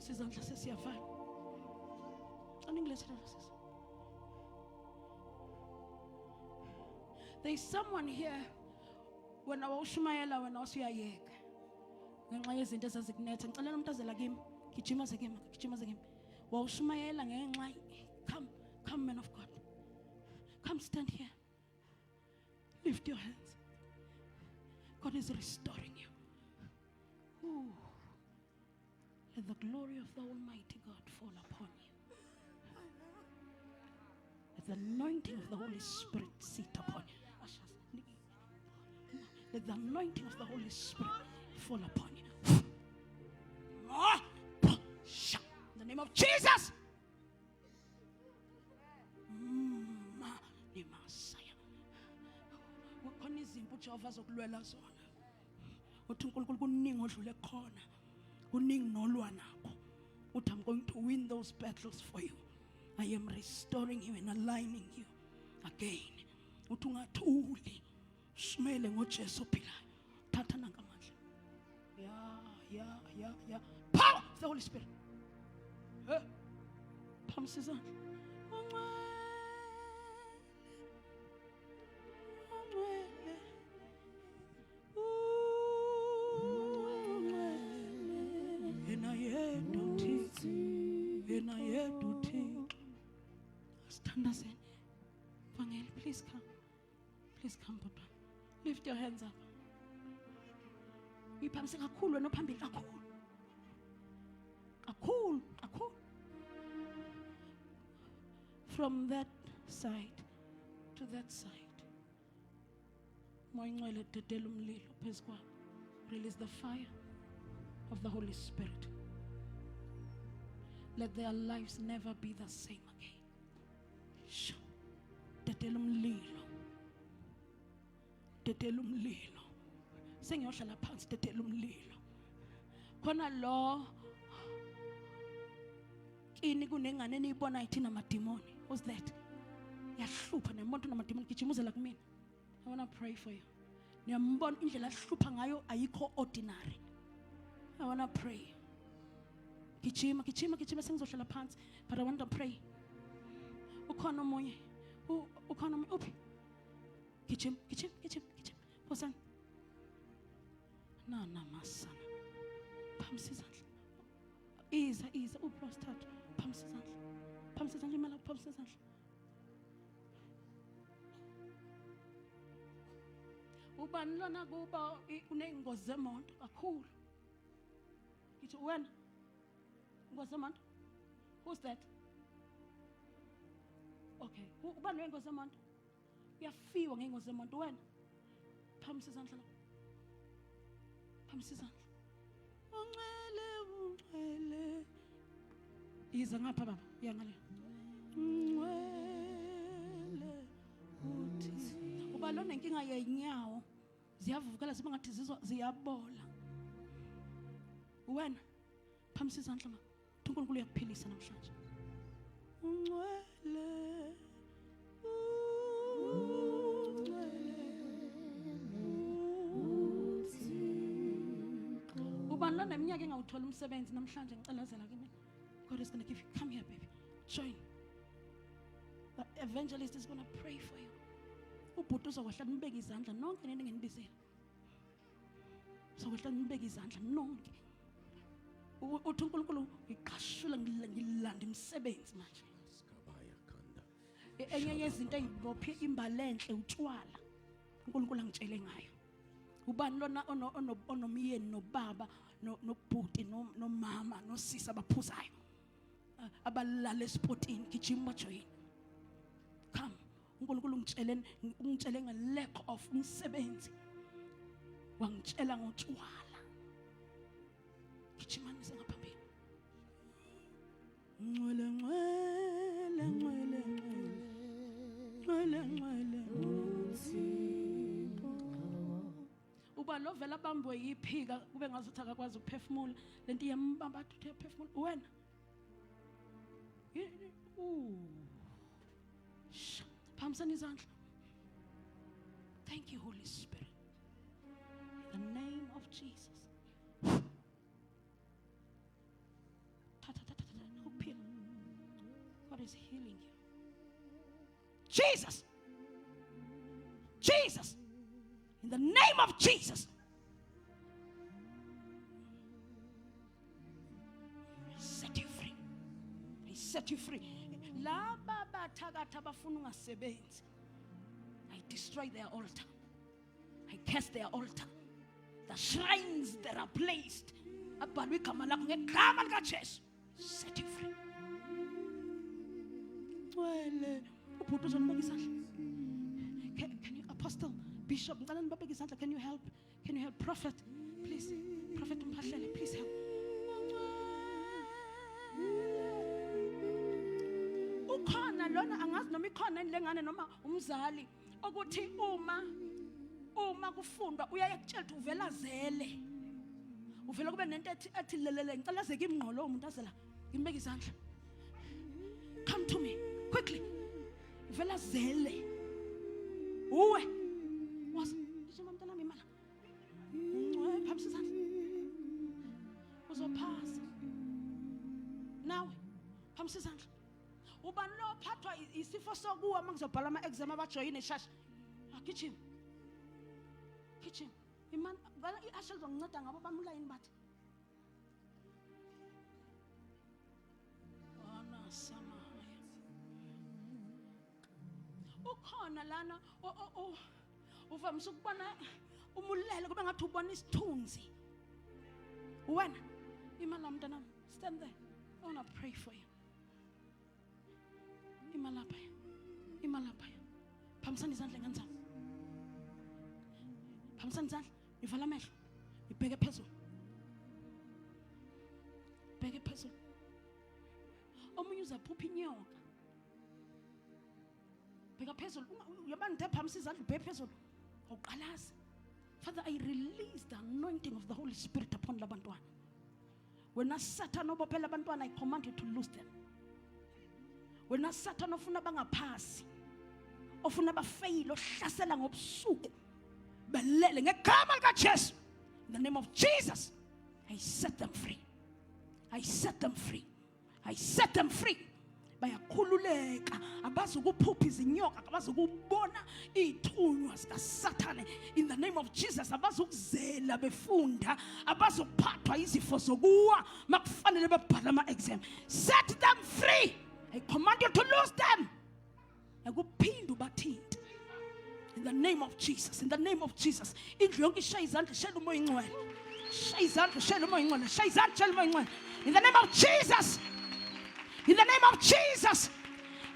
Sizandla sesiyafana. There is someone here wena wawushumayela wena wasuyayeka ngenxa yezinto ezazikunetha. Ngicela umuntu azela kimi. Gijima zekimi. Wawushumayela ngenxa. Come man of God. Come stand here. Lift your hands. God is restoring you. Ooh. Let the glory of the Almighty God fall upon you. Let the anointing of the Holy Spirit sit upon you. Let the anointing of the Holy Spirit fall upon you. In the name of Jesus. Wakhona izimpi uJehova azokulwela zona. Uthi uNkulunkulu kuningi odlule khona. Kuningi nolwa nakho. Uthi I'm going to win those battles for you. I am restoring you and aligning you again. Uthi ungathuli. Smele ngoJesu ophilayo. Thatha nangamandla. Yeah. Power of the Holy Spirit. Phamisa izandla. Stand us in. Vangeli, please come. Please come, Papa. Lift your hands up. Iphamisa kakhulu wena phambili kakhulu. Kakhulu. From that side to that side. Moyingcwele dedela umlilo phezu kwakho. Release the fire of the Holy Spirit. Let their lives never be the same again. Dedela umlilo. Dedela umlilo. Sengiyohlala phansi dedela umlilo. Khona lo kini kunengane eniyibona ithina amadimoni. What's that? Yahlupha nemonto namadimoni gijimuzela kumina. I want to pray for you. Niyambona indlela ahlupha ngayo ayikho ordinary. I want to pray. Gijima sengizohlala phansi, but I want to pray. Ukhona omunye. Ukhona omunye uphi? Gijima. Phosana. Na masana. Phamisa izandla. Iza uprostata. Phamisa izandla imali phamisa izandla. Ubani lona kuba unengozi zemoto kakhulu. Ngithi wena ingozi zemoto? Who's that? Okay. Ubani wengozi zemoto? Uyafiwa ngengozi zemoto wena. Phamisa izandla la. Phamisa izandla. Ungcwele. Iza ngapha baba, uyangale. Ungcwele uthi. Uba lona inkinga yenyawo ziyavukela zibe ngathi ziyabola. Wena phamisa izandla ma. uNkulunkulu uyakuphilisa namhlanje. Ungcwele. Ubani lona iminyaka engawuthola umsebenzi namhlanje ngicelazela kimi. God is going to give you. Come here, baby. Join. The evangelist is going to pray for you. Ubhuti uzokwehla nibeke izandla nonke nini ngenibizela. Uzokwehla nibeke izandla nonke. Uthi uNkulunkulu iqashula ngilanda umsebenzi manje. Enye yezinto ezibophe imbali enhle utshwala. uNkulunkulu angitshele ngayo. Ubani lona onomyeni nobaba nobhuti nomama nosisi abaphuzayo. Abalala esipotini gijima join. Come. uNkulunkulu ungitshele ngelack of umsebenzi. Wangitshela ngotshwala. Gijimani sengaphambili. Ngcwele uba lovela bambwe yiphika kube ngazuthi akakwazi ukuphefumula lento iyambamba athi uyaphefumula wena phamisani izandla. Thank you, Holy Spirit. In the name of Jesus. God is healing you. Jesus. In the name of Jesus. Set you free. He set you free. Laba bathakatha abafuna ungasebenzi. I destroy their altar. I curse their altar. The shrines that are placed. Abhalwe igama lakho ngegama likaJesu. Set you free. Well, ubhuti uzonibeka isandla. Can you, Apostle, Bishop, can you help? Can you help? Prophet, please. Prophet Mphahlele, please help. Ukhona lona angazi noma ikhona inlengane noma umzali ukuthi uma kufundwa uyaye kutshela ukuthi uvela zele. Uvela kube nento ethi lelele ngicela zeke imngqolo umuntu azela ngibeke izandla. Come to me quickly. Uvela zele. Uwe was ngisho mntana wami mala. Phamisa izandla. Uzophasa. Nawe phamisa izandla. Uba no phathwa isifo sokuwa mangizobhala ama-exam abajoyine shashi. Agijima. Imani bala iAshel zonginceda ngabo bamula yini bathi. Ana samaya. Ukhona lana uvamise ukubona umulelo kube ngathi ubona isithunzi. Wena imali mntana stand there. I want to pray for you. Imalapha. Phamisani izandla ngenzani. Phamisani izandla, ivala amehlo. Ibheke phezulu. Omunye uzaphupha inyoka. Bheka phezulu. Uyabona nje phamisa izandla ubheke phezulu. Father, I release the anointing of the Holy Spirit upon labantwana. When a Satan obopela abantwana, I command you to lose them. When a Satan ofuna bangapasi, ofuna bafail, ohlasela ngobusuku, belele ngegama likaJesu. In the name of Jesus, I set them free. I set them free. I set them free. Bayakhululeka abazukuphupha izinyoka abazukubona ithunywa sika Satan. In the name of Jesus, abazukuzela befunda abazukuphathwa izifo zokuwa makufanele babhala ama exam. Set them free. I command you to lose them. Akuphinda ubathinte. In the name of Jesus, in the name of Jesus. Indlu yonke ishaya izandla shela umoya ingcwele. Shaya izandla shela umoya ingcwele. Shaya izandla shela umoya ingcwele. In the name of Jesus. In the name of Jesus.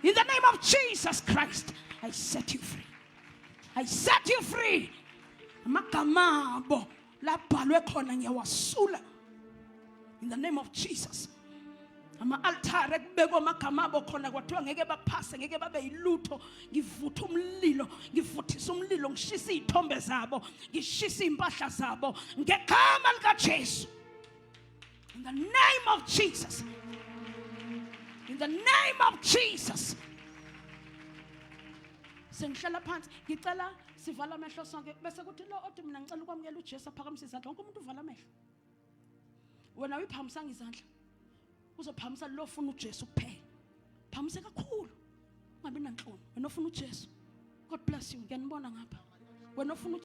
In the name of Jesus Christ, I set you free. I set you free. Makamabo labhalwe khona ngiyawasula. In the name of Jesus. Ama altar ekubekwa makamabo khona kwathiwa ngeke baphase ngeke babe yilutho. Ngivutha umlilo, ngivuthisa umlilo, ngishisa izithombe zabo, ngishisa impahla zabo ngegama likaJesu. In the name of Jesus. In the name of Jesus. Sengihlala phansi ngicela sivala amehlo sonke bese kuthi lo othi mina ngicela ukwamukela uJesu aphakamisa izandla. Wonke umuntu uvala amehlo. Wena uyiphamisa izandla. Uzophamisa lo ofuna uJesu kuphela. Phamisa kakhulu. Ungabi nanhloni. Wena ofuna uJesu. God bless you. Ngiyanibona ngapha. Wena ofuna